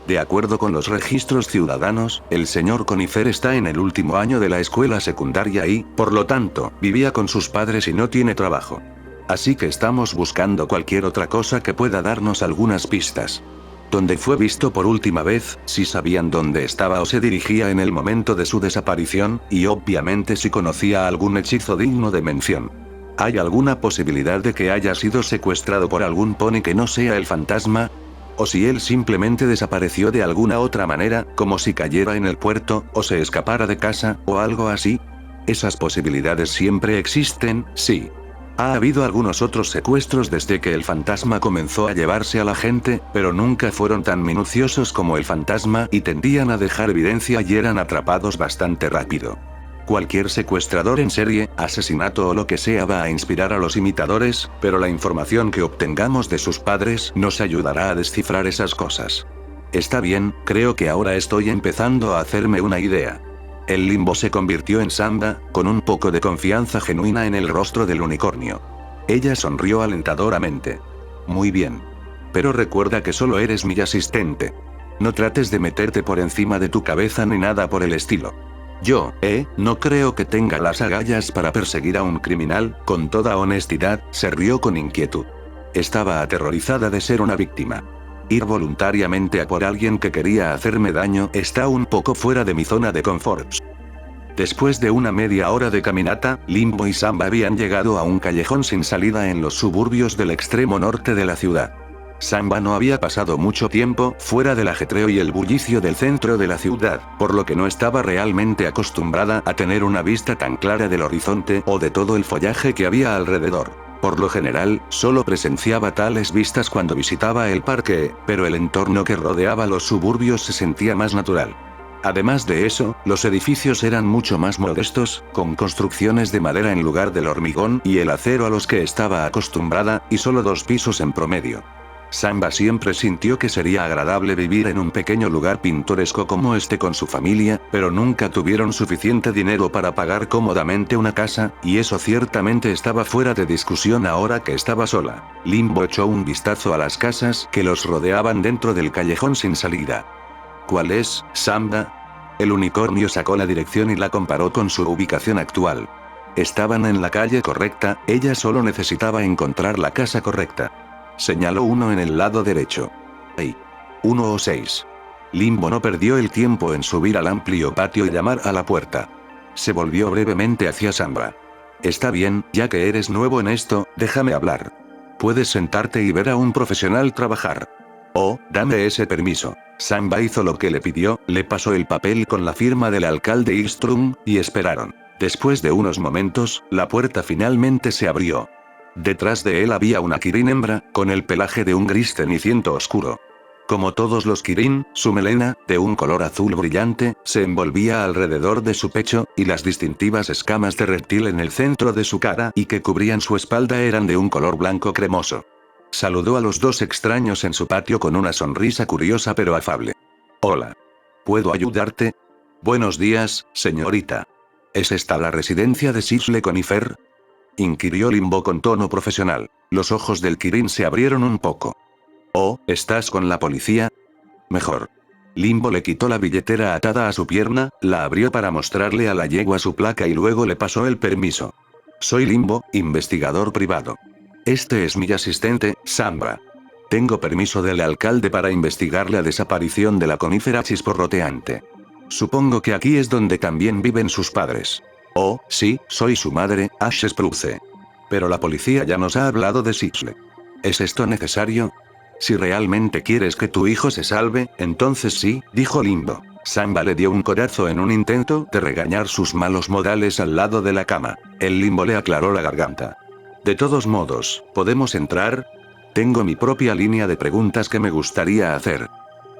De acuerdo con los registros ciudadanos, el señor Conifer está en el último año de la escuela secundaria y, por lo tanto, vivía con sus padres y no tiene trabajo. Así que estamos buscando cualquier otra cosa que pueda darnos algunas pistas. ¿Dónde fue visto por última vez, si sabían dónde estaba o se dirigía en el momento de su desaparición, y obviamente si conocía algún hechizo digno de mención? ¿Hay alguna posibilidad de que haya sido secuestrado por algún pony que no sea el fantasma? ¿O si él simplemente desapareció de alguna otra manera, como si cayera en el puerto, o se escapara de casa, o algo así? Esas posibilidades siempre existen, sí. Ha habido algunos otros secuestros desde que el fantasma comenzó a llevarse a la gente, pero nunca fueron tan minuciosos como el fantasma y tendían a dejar evidencia y eran atrapados bastante rápido. Cualquier secuestrador en serie, asesinato o lo que sea va a inspirar a los imitadores, pero la información que obtengamos de sus padres nos ayudará a descifrar esas cosas. Está bien, creo que ahora estoy empezando a hacerme una idea. El Limbo se convirtió en Sanda, con un poco de confianza genuina en el rostro del unicornio. Ella sonrió alentadoramente. Muy bien. Pero recuerda que solo eres mi asistente. No trates de meterte por encima de tu cabeza ni nada por el estilo. Yo, no creo que tenga las agallas para perseguir a un criminal, con toda honestidad, se rió con inquietud. Estaba aterrorizada de ser una víctima. Ir voluntariamente a por alguien que quería hacerme daño está un poco fuera de mi zona de confort. Después de una media hora de caminata, Limbo y Samba habían llegado a un callejón sin salida en los suburbios del extremo norte de la ciudad. Samba no había pasado mucho tiempo fuera del ajetreo y el bullicio del centro de la ciudad, por lo que no estaba realmente acostumbrada a tener una vista tan clara del horizonte o de todo el follaje que había alrededor. Por lo general, solo presenciaba tales vistas cuando visitaba el parque, pero el entorno que rodeaba los suburbios se sentía más natural. Además de eso, los edificios eran mucho más modestos, con construcciones de madera en lugar del hormigón y el acero a los que estaba acostumbrada, y solo 2 pisos en promedio. Samba siempre sintió que sería agradable vivir en un pequeño lugar pintoresco como este con su familia, pero nunca tuvieron suficiente dinero para pagar cómodamente una casa, y eso ciertamente estaba fuera de discusión ahora que estaba sola. Limbo echó un vistazo a las casas que los rodeaban dentro del callejón sin salida. ¿Cuál es, Samba? El unicornio sacó la dirección y la comparó con su ubicación actual. Estaban en la calle correcta, ella solo necesitaba encontrar la casa correcta. Señaló uno en el lado derecho. ¡Ey! 1 o 6. Limbo no perdió el tiempo en subir al amplio patio y llamar a la puerta. Se volvió brevemente hacia Samba. Está bien, ya que eres nuevo en esto, déjame hablar. Puedes sentarte y ver a un profesional trabajar. Oh, dame ese permiso. Samba hizo lo que le pidió, le pasó el papel con la firma del alcalde Istrum, y esperaron. Después de unos momentos, la puerta finalmente se abrió. Detrás de él había una kirin hembra, con el pelaje de un gris ceniciento oscuro. Como todos los kirin, su melena, de un color azul brillante, se envolvía alrededor de su pecho, y las distintivas escamas de reptil en el centro de su cara y que cubrían su espalda eran de un color blanco cremoso. Saludó a los 2 extraños en su patio con una sonrisa curiosa pero afable. Hola. ¿Puedo ayudarte? Buenos días, señorita. ¿Es esta la residencia de Sisle Conifer? Inquirió Limbo con tono profesional. Los ojos del kirin se abrieron un poco. Oh, ¿estás con la policía? Mejor. Limbo le quitó la billetera atada a su pierna, la abrió para mostrarle a la yegua su placa y luego le pasó el permiso. Soy Limbo, investigador privado. Este es mi asistente, Samba. Tengo permiso del alcalde para investigar la desaparición de la conífera chisporroteante. Supongo que aquí es donde también viven sus padres. Oh, sí, soy su madre, Ash Spruce. Pero la policía ya nos ha hablado de Sisle. ¿Es esto necesario? Si realmente quieres que tu hijo se salve, entonces sí, dijo Limbo. Samba le dio un codazo en un intento de regañar sus malos modales al lado de la cama. El Limbo le aclaró la garganta. De todos modos, ¿podemos entrar? Tengo mi propia línea de preguntas que me gustaría hacer.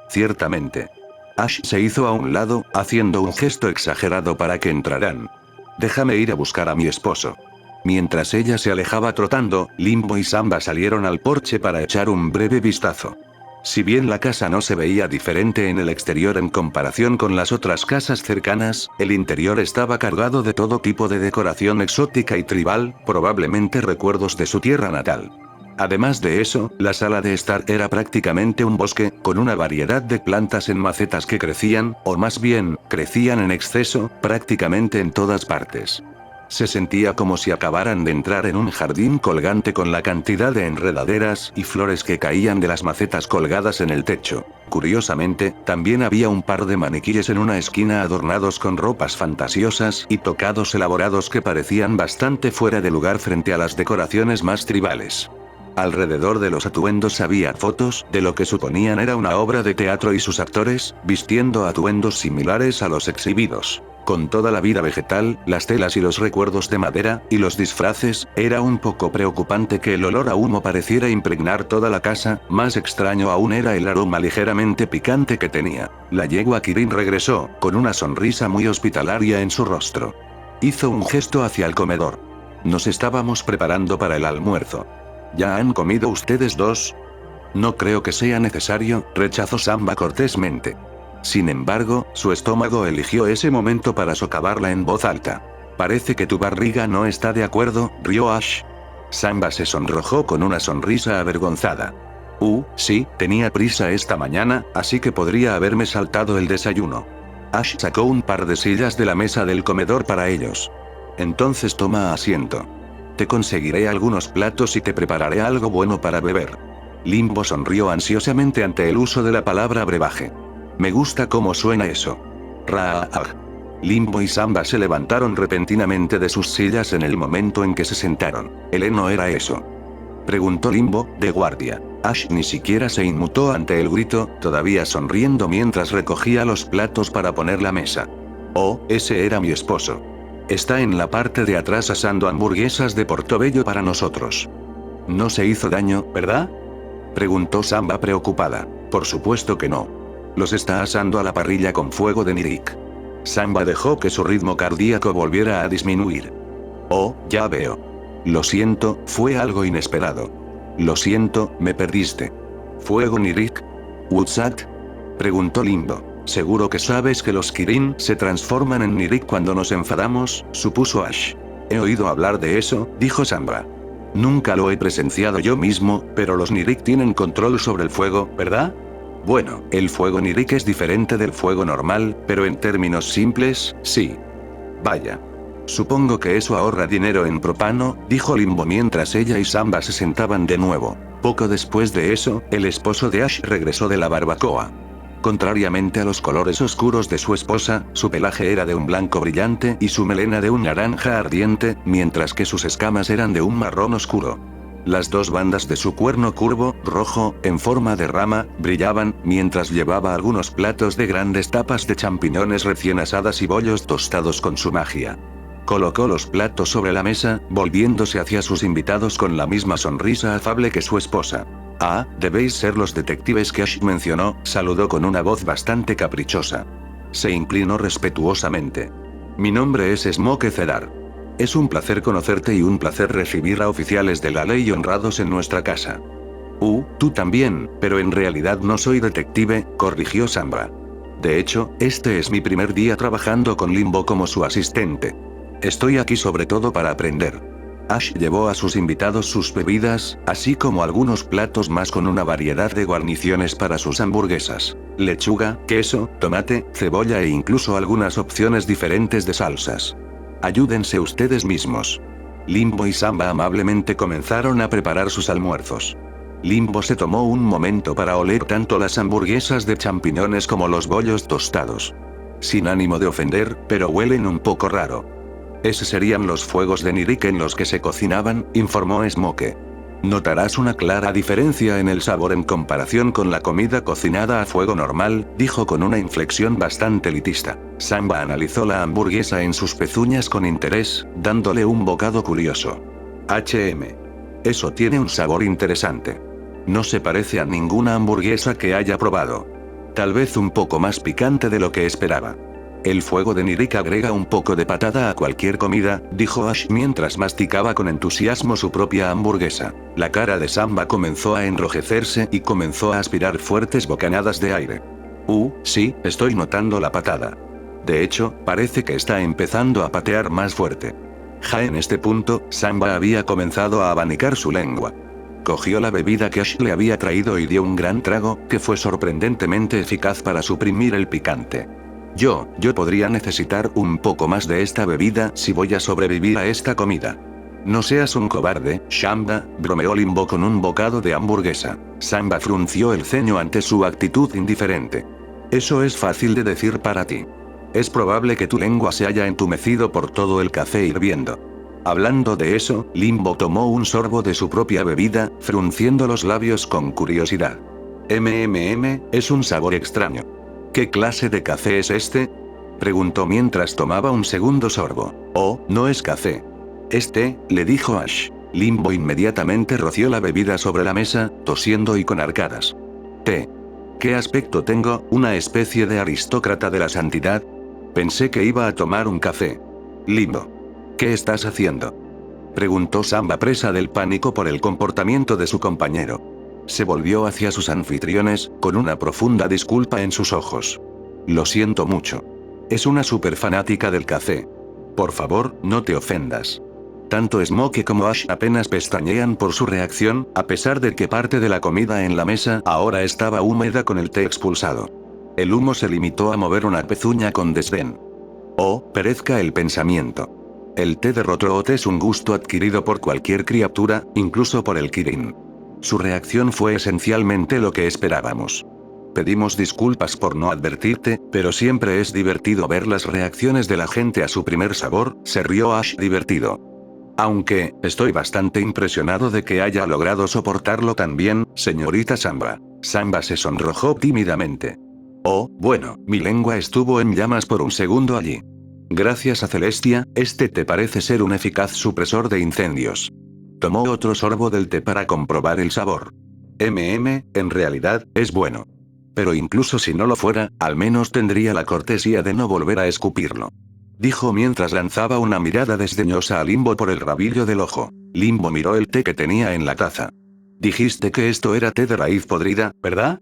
Ciertamente. Ash se hizo a un lado, haciendo un gesto exagerado para que entraran. Déjame ir a buscar a mi esposo. Mientras ella se alejaba trotando, Limbo y Samba salieron al porche para echar un breve vistazo. Si bien la casa no se veía diferente en el exterior en comparación con las otras casas cercanas, el interior estaba cargado de todo tipo de decoración exótica y tribal, probablemente recuerdos de su tierra natal. Además de eso, la sala de estar era prácticamente un bosque, con una variedad de plantas en macetas que crecían, o más bien, crecían en exceso, prácticamente en todas partes. Se sentía como si acabaran de entrar en un jardín colgante con la cantidad de enredaderas y flores que caían de las macetas colgadas en el techo. Curiosamente, también había un par de maniquíes en una esquina adornados con ropas fantasiosas y tocados elaborados que parecían bastante fuera de lugar frente a las decoraciones más tribales. Alrededor de los atuendos había fotos de lo que suponían era una obra de teatro y sus actores, vistiendo atuendos similares a los exhibidos. Con toda la vida vegetal, las telas y los recuerdos de madera, y los disfraces, era un poco preocupante que el olor a humo pareciera impregnar toda la casa, más extraño aún era el aroma ligeramente picante que tenía. La yegua Kirin regresó, con una sonrisa muy hospitalaria en su rostro. Hizo un gesto hacia el comedor. Nos estábamos preparando para el almuerzo. ¿Ya han comido ustedes dos? No creo que sea necesario, rechazó Samba cortésmente. Sin embargo, su estómago eligió ese momento para socavarla en voz alta. Parece que tu barriga no está de acuerdo, rió Ash. Samba se sonrojó con una sonrisa avergonzada. Sí, tenía prisa esta mañana, así que podría haberme saltado el desayuno. Ash sacó un par de sillas de la mesa del comedor para ellos. Entonces toma asiento. Te conseguiré algunos platos y te prepararé algo bueno para beber. Limbo sonrió ansiosamente ante el uso de la palabra brebaje. Me gusta cómo suena eso. Raah. Limbo y Samba se levantaron repentinamente de sus sillas en el momento en que se sentaron. ¿No era eso?, preguntó Limbo, de guardia. Ash ni siquiera se inmutó ante el grito, todavía sonriendo mientras recogía los platos para poner la mesa. Oh, ese era mi esposo. Está en la parte de atrás asando hamburguesas de Portobello para nosotros. ¿No se hizo daño, verdad?, preguntó Samba preocupada. Por supuesto que no. Los está asando a la parrilla con fuego de Nirik. Samba dejó que su ritmo cardíaco volviera a disminuir. Oh, ya veo. Lo siento, fue algo inesperado. Lo siento, me perdiste. ¿Fuego Nirik? ¿Wutsat?, preguntó Limbo. Seguro que sabes que los Kirin se transforman en Nirik cuando nos enfadamos, supuso Ash. He oído hablar de eso, dijo Samba. Nunca lo he presenciado yo mismo, pero los Nirik tienen control sobre el fuego, ¿verdad? Bueno, el fuego Nirik es diferente del fuego normal, pero en términos simples, sí. Vaya. Supongo que eso ahorra dinero en propano, dijo Limbo mientras ella y Samba se sentaban de nuevo. Poco después de eso, el esposo de Ash regresó de la barbacoa. Contrariamente a los colores oscuros de su esposa, su pelaje era de un blanco brillante y su melena de un naranja ardiente, mientras que sus escamas eran de un marrón oscuro. Las dos bandas de su cuerno curvo, rojo, en forma de rama, brillaban, mientras llevaba algunos platos de grandes tapas de champiñones recién asadas y bollos tostados con su magia. Colocó los platos sobre la mesa, volviéndose hacia sus invitados con la misma sonrisa afable que su esposa. Ah, debéis ser los detectives que Ash mencionó, saludó con una voz bastante caprichosa. Se inclinó respetuosamente. Mi nombre es Smoke Cedar. Es un placer conocerte y un placer recibir a oficiales de la ley honrados en nuestra casa. Tú también, pero en realidad no soy detective, corrigió Samba. De hecho, este es mi primer día trabajando con Limbo como su asistente. Estoy aquí sobre todo para aprender. Ash llevó a sus invitados sus bebidas, así como algunos platos más con una variedad de guarniciones para sus hamburguesas. Lechuga, queso, tomate, cebolla e incluso algunas opciones diferentes de salsas. Ayúdense ustedes mismos. Limbo y Samba amablemente comenzaron a preparar sus almuerzos. Limbo se tomó un momento para oler tanto las hamburguesas de champiñones como los bollos tostados. Sin ánimo de ofender, pero huelen un poco raro. Esos serían los fuegos de Nirik en los que se cocinaban, informó Smoke. Notarás una clara diferencia en el sabor en comparación con la comida cocinada a fuego normal, dijo con una inflexión bastante elitista. Samba analizó la hamburguesa en sus pezuñas con interés, dándole un bocado curioso. Eso tiene un sabor interesante. No se parece a ninguna hamburguesa que haya probado. Tal vez un poco más picante de lo que esperaba. El fuego de Nirik agrega un poco de patada a cualquier comida, dijo Ash mientras masticaba con entusiasmo su propia hamburguesa. La cara de Samba comenzó a enrojecerse y comenzó a aspirar fuertes bocanadas de aire. Sí, estoy notando la patada. De hecho, parece que está empezando a patear más fuerte. En este punto, Samba había comenzado a abanicar su lengua. Cogió la bebida que Ash le había traído y dio un gran trago, que fue sorprendentemente eficaz para suprimir el picante. Yo podría necesitar un poco más de esta bebida si voy a sobrevivir a esta comida. No seas un cobarde, Samba, bromeó Limbo con un bocado de hamburguesa. Samba frunció el ceño ante su actitud indiferente. Eso es fácil de decir para ti. Es probable que tu lengua se haya entumecido por todo el café hirviendo. Hablando de eso, Limbo tomó un sorbo de su propia bebida, frunciendo los labios con curiosidad. Es un sabor extraño. ¿Qué clase de café es este?, preguntó mientras tomaba un segundo sorbo. No es café. Le dijo Ash. Limbo inmediatamente roció la bebida sobre la mesa, tosiendo y con arcadas. Té. ¿Qué aspecto tengo, una especie de aristócrata de la santidad? Pensé que iba a tomar un café. Limbo. ¿Qué estás haciendo?, preguntó Samba presa del pánico por el comportamiento de su compañero. Se volvió hacia sus anfitriones, con una profunda disculpa en sus ojos. Lo siento mucho. Es una super fanática del café. Por favor, no te ofendas. Tanto Smoke como Ash apenas pestañean por su reacción, a pesar de que parte de la comida en la mesa ahora estaba húmeda con el té expulsado. El humo se limitó a mover una pezuña con desdén. Perezca el pensamiento. El té de Rotroot es un gusto adquirido por cualquier criatura, incluso por el Kirin. Su reacción fue esencialmente lo que esperábamos. Pedimos disculpas por no advertirte, pero siempre es divertido ver las reacciones de la gente a su primer sabor, se rió Ash divertido. Aunque, estoy bastante impresionado de que haya logrado soportarlo tan bien, señorita Samba. Samba se sonrojó tímidamente. Oh, bueno, mi lengua estuvo en llamas por un segundo allí. Gracias a Celestia, este té parece ser un eficaz supresor de incendios. Tomó otro sorbo del té para comprobar el sabor. En realidad, es bueno. Pero incluso si no lo fuera, al menos tendría la cortesía de no volver a escupirlo. Dijo mientras lanzaba una mirada desdeñosa a Limbo por el rabillo del ojo. Limbo miró el té que tenía en la taza. Dijiste que esto era té de raíz podrida, ¿verdad?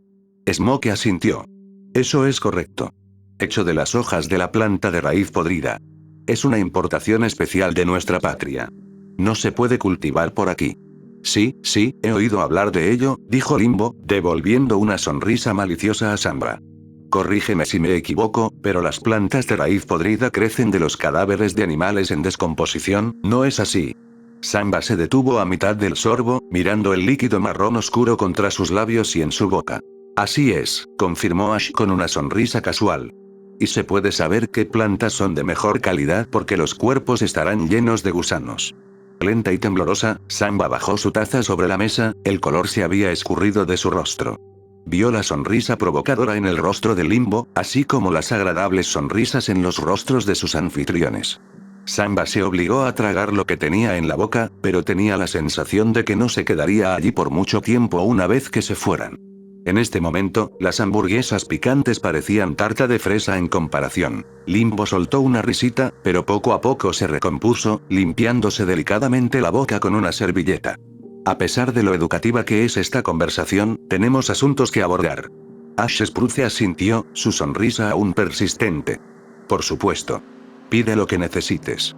Smoke asintió. Eso es correcto. Hecho de las hojas de la planta de raíz podrida. Es una importación especial de nuestra patria. No se puede cultivar por aquí. Sí, he oído hablar de ello, dijo Limbo, devolviendo una sonrisa maliciosa a Samba. Corrígeme si me equivoco, pero las plantas de raíz podrida crecen de los cadáveres de animales en descomposición, ¿no es así? Samba se detuvo a mitad del sorbo, mirando el líquido marrón oscuro contra sus labios y en su boca. Así es, confirmó Ash con una sonrisa casual. Y se puede saber qué plantas son de mejor calidad porque los cuerpos estarán llenos de gusanos. Lenta y temblorosa, Samba bajó su taza sobre la mesa, el color se había escurrido de su rostro. Vio la sonrisa provocadora en el rostro de Limbo, así como las agradables sonrisas en los rostros de sus anfitriones. Samba se obligó a tragar lo que tenía en la boca, pero tenía la sensación de que no se quedaría allí por mucho tiempo una vez que se fueran. En este momento, las hamburguesas picantes parecían tarta de fresa en comparación. Limbo soltó una risita, pero poco a poco se recompuso, limpiándose delicadamente la boca con una servilleta. A pesar de lo educativa que es esta conversación, tenemos asuntos que abordar. Ash Spruce asintió, su sonrisa aún persistente. Por supuesto. Pide lo que necesites.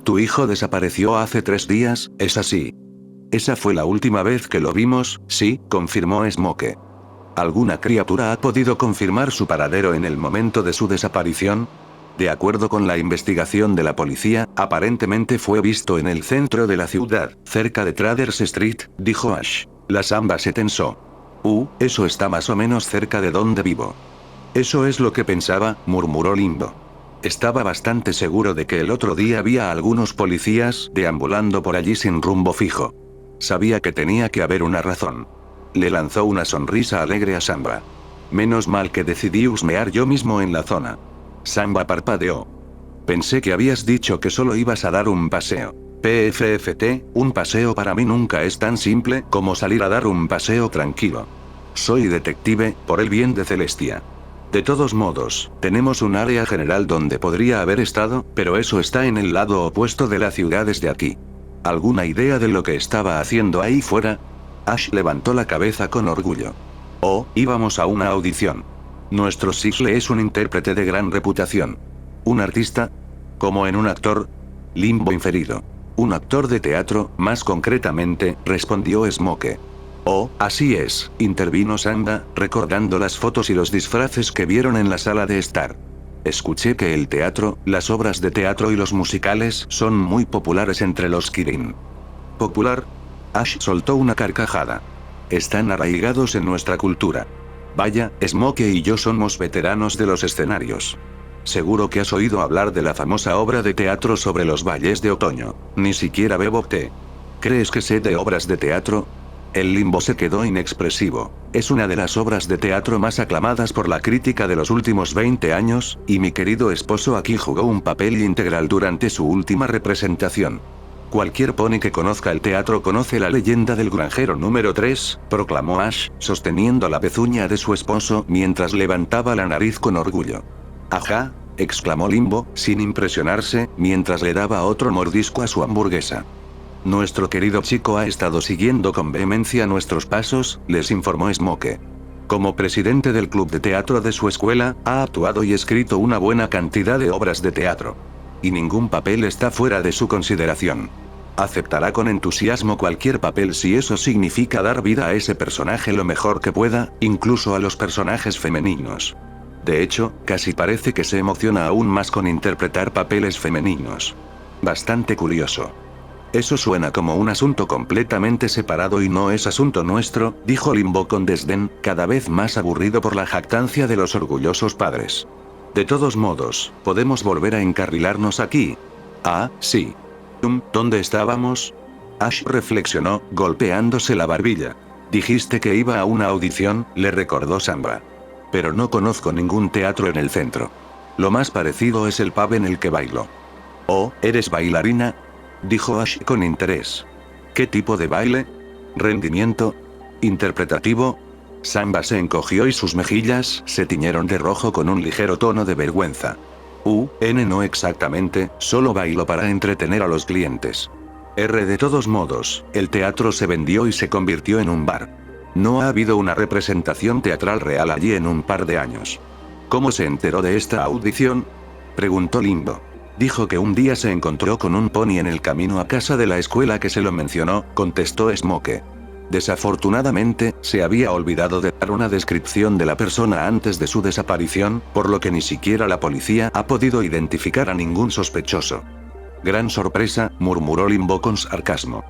Tu hijo desapareció hace 3 días, ¿es así? Esa fue la última vez que lo vimos, sí, confirmó Smoke. ¿Alguna criatura ha podido confirmar su paradero en el momento de su desaparición? De acuerdo con la investigación de la policía, aparentemente fue visto en el centro de la ciudad, cerca de Traders Street, dijo Ash. La Samba se tensó. Eso está más o menos cerca de donde vivo. Eso es lo que pensaba, murmuró Limbo. Estaba bastante seguro de que el otro día había algunos policías deambulando por allí sin rumbo fijo. Sabía que tenía que haber una razón. Le lanzó una sonrisa alegre a Samba. Menos mal que decidí husmear yo mismo en la zona. Samba parpadeó. Pensé que habías dicho que solo ibas a dar un paseo. PFFT, un paseo para mí nunca es tan simple como salir a dar un paseo tranquilo. Soy detective, por el bien de Celestia. De todos modos, tenemos un área general donde podría haber estado, pero eso está en el lado opuesto de la ciudad desde aquí. ¿Alguna idea de lo que estaba haciendo ahí fuera? Ash levantó la cabeza con orgullo. Íbamos a una audición. Nuestro Sisley es un intérprete de gran reputación. ¿Un artista? ¿Como en un actor? Limbo inferido. Un actor de teatro, más concretamente, respondió Smoke. Así es, intervino Samba, recordando las fotos y los disfraces que vieron en la sala de estar. Escuché que el teatro, las obras de teatro y los musicales son muy populares entre los Kirin. ¿Popular? Ash soltó una carcajada. Están arraigados en nuestra cultura. Vaya, Smoke y yo somos veteranos de los escenarios. Seguro que has oído hablar de la famosa obra de teatro sobre los valles de otoño. Ni siquiera bebo té. ¿Crees que sé de obras de teatro? El Limbo se quedó inexpresivo. Es una de las obras de teatro más aclamadas por la crítica de los últimos 20 años, y mi querido esposo aquí jugó un papel integral durante su última representación. Cualquier pony que conozca el teatro conoce la leyenda del granjero número 3, proclamó Ash, sosteniendo la pezuña de su esposo mientras levantaba la nariz con orgullo. Ajá, exclamó Limbo, sin impresionarse, mientras le daba otro mordisco a su hamburguesa. Nuestro querido chico ha estado siguiendo con vehemencia nuestros pasos, les informó Smoke. Como presidente del club de teatro de su escuela, ha actuado y escrito una buena cantidad de obras de teatro. Y ningún papel está fuera de su consideración. Aceptará con entusiasmo cualquier papel si eso significa dar vida a ese personaje lo mejor que pueda, incluso a los personajes femeninos. De hecho, casi parece que se emociona aún más con interpretar papeles femeninos. Bastante curioso. Eso suena como un asunto completamente separado y no es asunto nuestro, dijo Limbo con desdén, cada vez más aburrido por la jactancia de los orgullosos padres. De todos modos, podemos volver a encarrilarnos aquí. Ah, sí. ¿Dónde estábamos? Ash reflexionó, golpeándose la barbilla. Dijiste que iba a una audición, le recordó Samba. Pero no conozco ningún teatro en el centro. Lo más parecido es el pub en el que bailo. Oh, ¿eres bailarina? Dijo Ash con interés. ¿Qué tipo de baile? ¿Rendimiento? ¿Interpretativo? Samba se encogió y sus mejillas se tiñeron de rojo con un ligero tono de vergüenza. No exactamente, solo bailo para entretener a los clientes. De todos modos, el teatro se vendió y se convirtió en un bar. No ha habido una representación teatral real allí en un par de años. ¿Cómo se enteró de esta audición? Preguntó Limbo. Dijo que un día se encontró con un pony en el camino a casa de la escuela que se lo mencionó, contestó Smoke. Desafortunadamente, se había olvidado de dar una descripción de la persona antes de su desaparición, por lo que ni siquiera la policía ha podido identificar a ningún sospechoso. Gran sorpresa, murmuró Limbo con sarcasmo.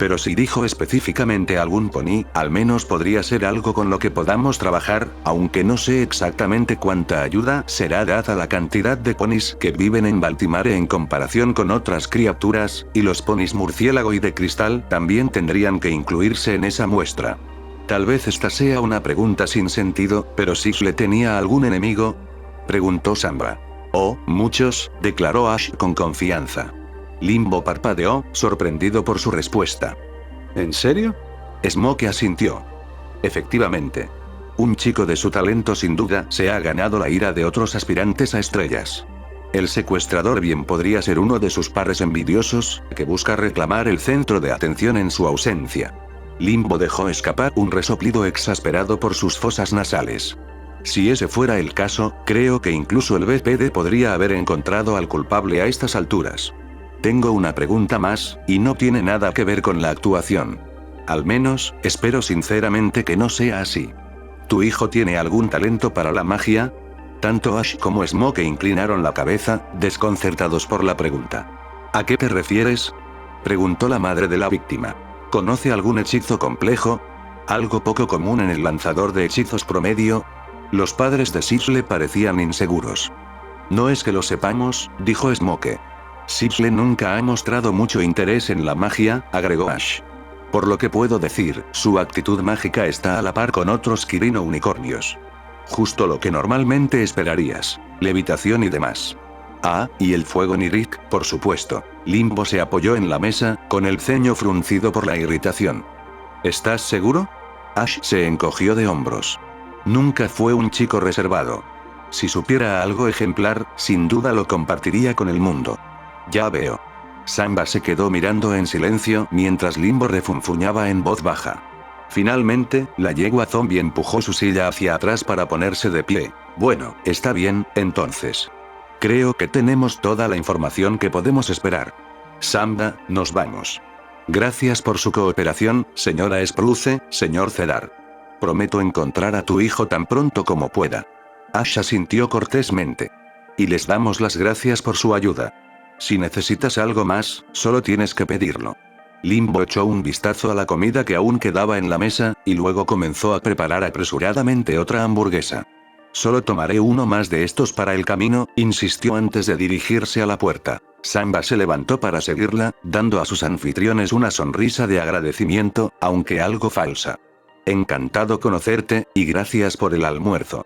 Pero si dijo específicamente algún pony, al menos podría ser algo con lo que podamos trabajar, aunque no sé exactamente cuánta ayuda será dada la cantidad de ponis que viven en Baltimore en comparación con otras criaturas, y los ponis murciélago y de cristal también tendrían que incluirse en esa muestra. Tal vez esta sea una pregunta sin sentido, pero ¿Sisle tenía algún enemigo? Preguntó Samba. Oh, muchos, declaró Ash con confianza. Limbo parpadeó, sorprendido por su respuesta. ¿En serio? Smoke asintió. Efectivamente. Un chico de su talento sin duda se ha ganado la ira de otros aspirantes a estrellas. El secuestrador bien podría ser uno de sus pares envidiosos, que busca reclamar el centro de atención en su ausencia. Limbo dejó escapar un resoplido exasperado por sus fosas nasales. Si ese fuera el caso, creo que incluso el BPD podría haber encontrado al culpable a estas alturas. Tengo una pregunta más, y no tiene nada que ver con la actuación. Al menos, espero sinceramente que no sea así. ¿Tu hijo tiene algún talento para la magia? Tanto Ash como Smoke inclinaron la cabeza, desconcertados por la pregunta. ¿A qué te refieres? Preguntó la madre de la víctima. ¿Conoce algún hechizo complejo? ¿Algo poco común en el lanzador de hechizos promedio? Los padres de Sisle parecían inseguros. No es que lo sepamos, dijo Smoke. Sisle nunca ha mostrado mucho interés en la magia, agregó Ash. Por lo que puedo decir, su actitud mágica está a la par con otros Kirino unicornios. Justo lo que normalmente esperarías. Levitación y demás. Ah, y el fuego Nirik, por supuesto. Limbo se apoyó en la mesa, con el ceño fruncido por la irritación. ¿Estás seguro? Ash se encogió de hombros. Nunca fue un chico reservado. Si supiera algo ejemplar, sin duda lo compartiría con el mundo. Ya veo. Samba se quedó mirando en silencio mientras Limbo refunfuñaba en voz baja. Finalmente, la yegua zombie empujó su silla hacia atrás para ponerse de pie. Bueno, está bien, entonces. Creo que tenemos toda la información que podemos esperar. Samba, nos vamos. Gracias por su cooperación, señora Spruce, señor Cedar. Prometo encontrar a tu hijo tan pronto como pueda. Ash asintió cortésmente. Y les damos las gracias por su ayuda. Si necesitas algo más, solo tienes que pedirlo. Limbo echó un vistazo a la comida que aún quedaba en la mesa, y luego comenzó a preparar apresuradamente otra hamburguesa. Solo tomaré uno más de estos para el camino, insistió antes de dirigirse a la puerta. Samba se levantó para seguirla, dando a sus anfitriones una sonrisa de agradecimiento, aunque algo falsa. Encantado conocerte, y gracias por el almuerzo.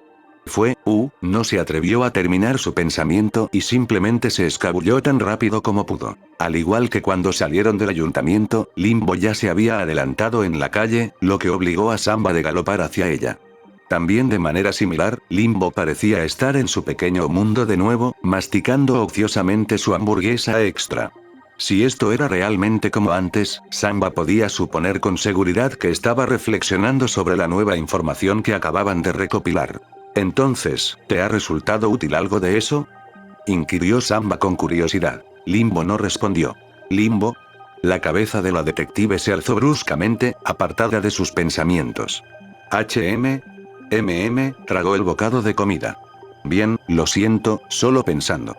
No se atrevió a terminar su pensamiento y simplemente se escabulló tan rápido como pudo. Al igual que cuando salieron del ayuntamiento, Limbo ya se había adelantado en la calle, lo que obligó a Samba de galopar hacia ella. También de manera similar, Limbo parecía estar en su pequeño mundo de nuevo, masticando ociosamente su hamburguesa extra. Si esto era realmente como antes, Samba podía suponer con seguridad que estaba reflexionando sobre la nueva información que acababan de recopilar. Entonces, ¿te ha resultado útil algo de eso? Inquirió Samba con curiosidad. Limbo no respondió. ¿Limbo? La cabeza de la detective se alzó bruscamente, apartada de sus pensamientos. Tragó el bocado de comida. Bien, lo siento, solo pensando.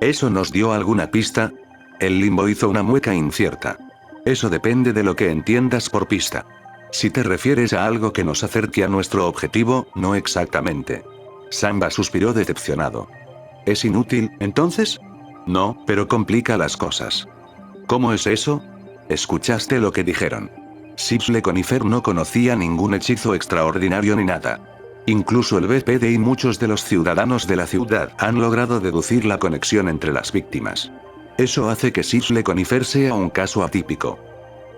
¿Eso nos dio alguna pista? El Limbo hizo una mueca incierta. Eso depende de lo que entiendas por pista. Si te refieres a algo que nos acerque a nuestro objetivo, no exactamente. Samba suspiró decepcionado. ¿Es inútil, entonces? No, pero complica las cosas. ¿Cómo es eso? ¿Escuchaste lo que dijeron? Sixle Conifer no conocía ningún hechizo extraordinario ni nada. Incluso el BPD y muchos de los ciudadanos de la ciudad han logrado deducir la conexión entre las víctimas. Eso hace que Sixle Conifer sea un caso atípico.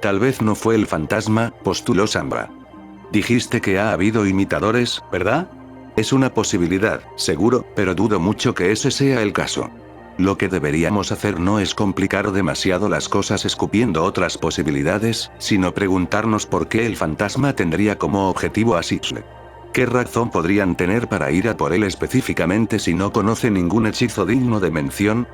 Tal vez no fue el fantasma, postuló Samba. Dijiste que ha habido imitadores, ¿verdad? Es una posibilidad, seguro, pero dudo mucho que ese sea el caso. Lo que deberíamos hacer no es complicar demasiado las cosas escupiendo otras posibilidades, sino preguntarnos por qué el fantasma tendría como objetivo a Sixle. ¿Qué razón podrían tener para ir a por él específicamente si no conoce ningún hechizo digno de mención?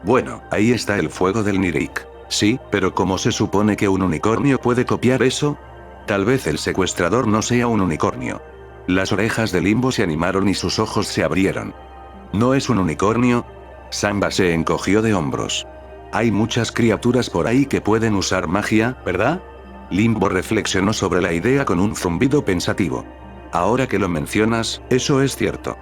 Bueno, ahí está el fuego del Nirik. Sí, pero ¿cómo se supone que un unicornio puede copiar eso? Tal vez el secuestrador no sea un unicornio. Las orejas de Limbo se animaron y sus ojos se abrieron. ¿No es un unicornio? Samba se encogió de hombros. Hay muchas criaturas por ahí que pueden usar magia, ¿verdad? Limbo reflexionó sobre la idea con un zumbido pensativo. Ahora que lo mencionas, eso es cierto.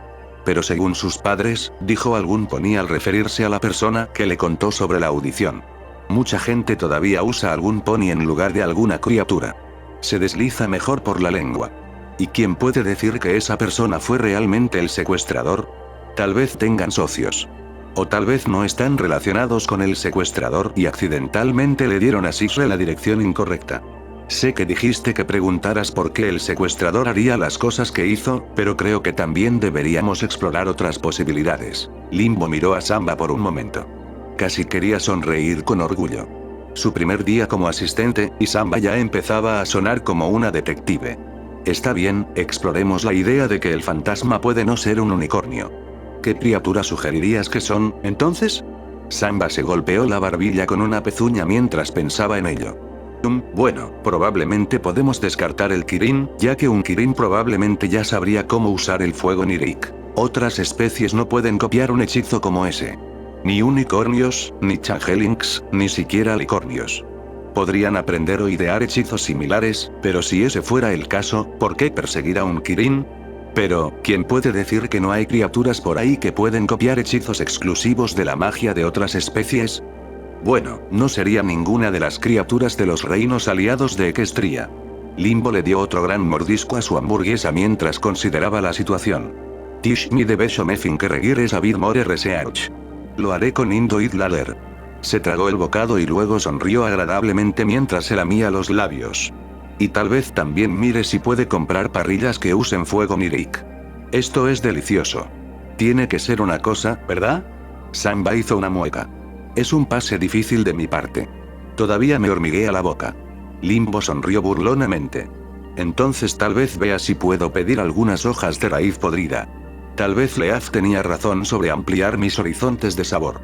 Pero según sus padres, dijo algún pony al referirse a la persona que le contó sobre la audición. Mucha gente todavía usa algún pony en lugar de alguna criatura. Se desliza mejor por la lengua. ¿Y quién puede decir que esa persona fue realmente el secuestrador? Tal vez tengan socios. O tal vez no están relacionados con el secuestrador y accidentalmente le dieron a Sixle la dirección incorrecta. Sé que dijiste que preguntaras por qué el secuestrador haría las cosas que hizo, pero creo que también deberíamos explorar otras posibilidades. Limbo miró a Samba por un momento. Casi quería sonreír con orgullo. Su primer día como asistente, y Samba ya empezaba a sonar como una detective. Está bien, exploremos la idea de que el fantasma puede no ser un unicornio. ¿Qué criatura sugerirías que son, entonces? Samba se golpeó la barbilla con una pezuña mientras pensaba en ello. Bueno, probablemente podemos descartar el Kirin, ya que un Kirin probablemente ya sabría cómo usar el fuego Nirik. Otras especies no pueden copiar un hechizo como ese. Ni unicornios, ni changelings, ni siquiera licornios. Podrían aprender o idear hechizos similares, pero si ese fuera el caso, ¿por qué perseguir a un Kirin? Pero, ¿quién puede decir que no hay criaturas por ahí que pueden copiar hechizos exclusivos de la magia de otras especies? Bueno, no sería ninguna de las criaturas de los reinos aliados de Equestria. Limbo le dio otro gran mordisco a su hamburguesa mientras consideraba la situación. Tish mi de beso me finkeregires a bit more research. Lo haré con Indoid Laler. Se tragó el bocado y luego sonrió agradablemente mientras se lamía los labios. Y tal vez también mire si puede comprar parrillas que usen fuego Nirik. Esto es delicioso. Tiene que ser una cosa, ¿verdad? Samba hizo una mueca. Es un pase difícil de mi parte. Todavía me hormiguea la boca. Limbo sonrió burlonamente. Entonces tal vez vea si puedo pedir algunas hojas de raíz podrida. Tal vez Leaf tenía razón sobre ampliar mis horizontes de sabor.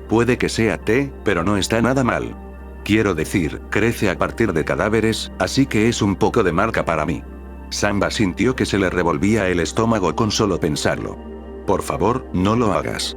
Puede que sea té, pero no está nada mal. Quiero decir, crece a partir de cadáveres, así que es un poco de marca para mí. Samba sintió que se le revolvía el estómago con solo pensarlo. Por favor, no lo hagas.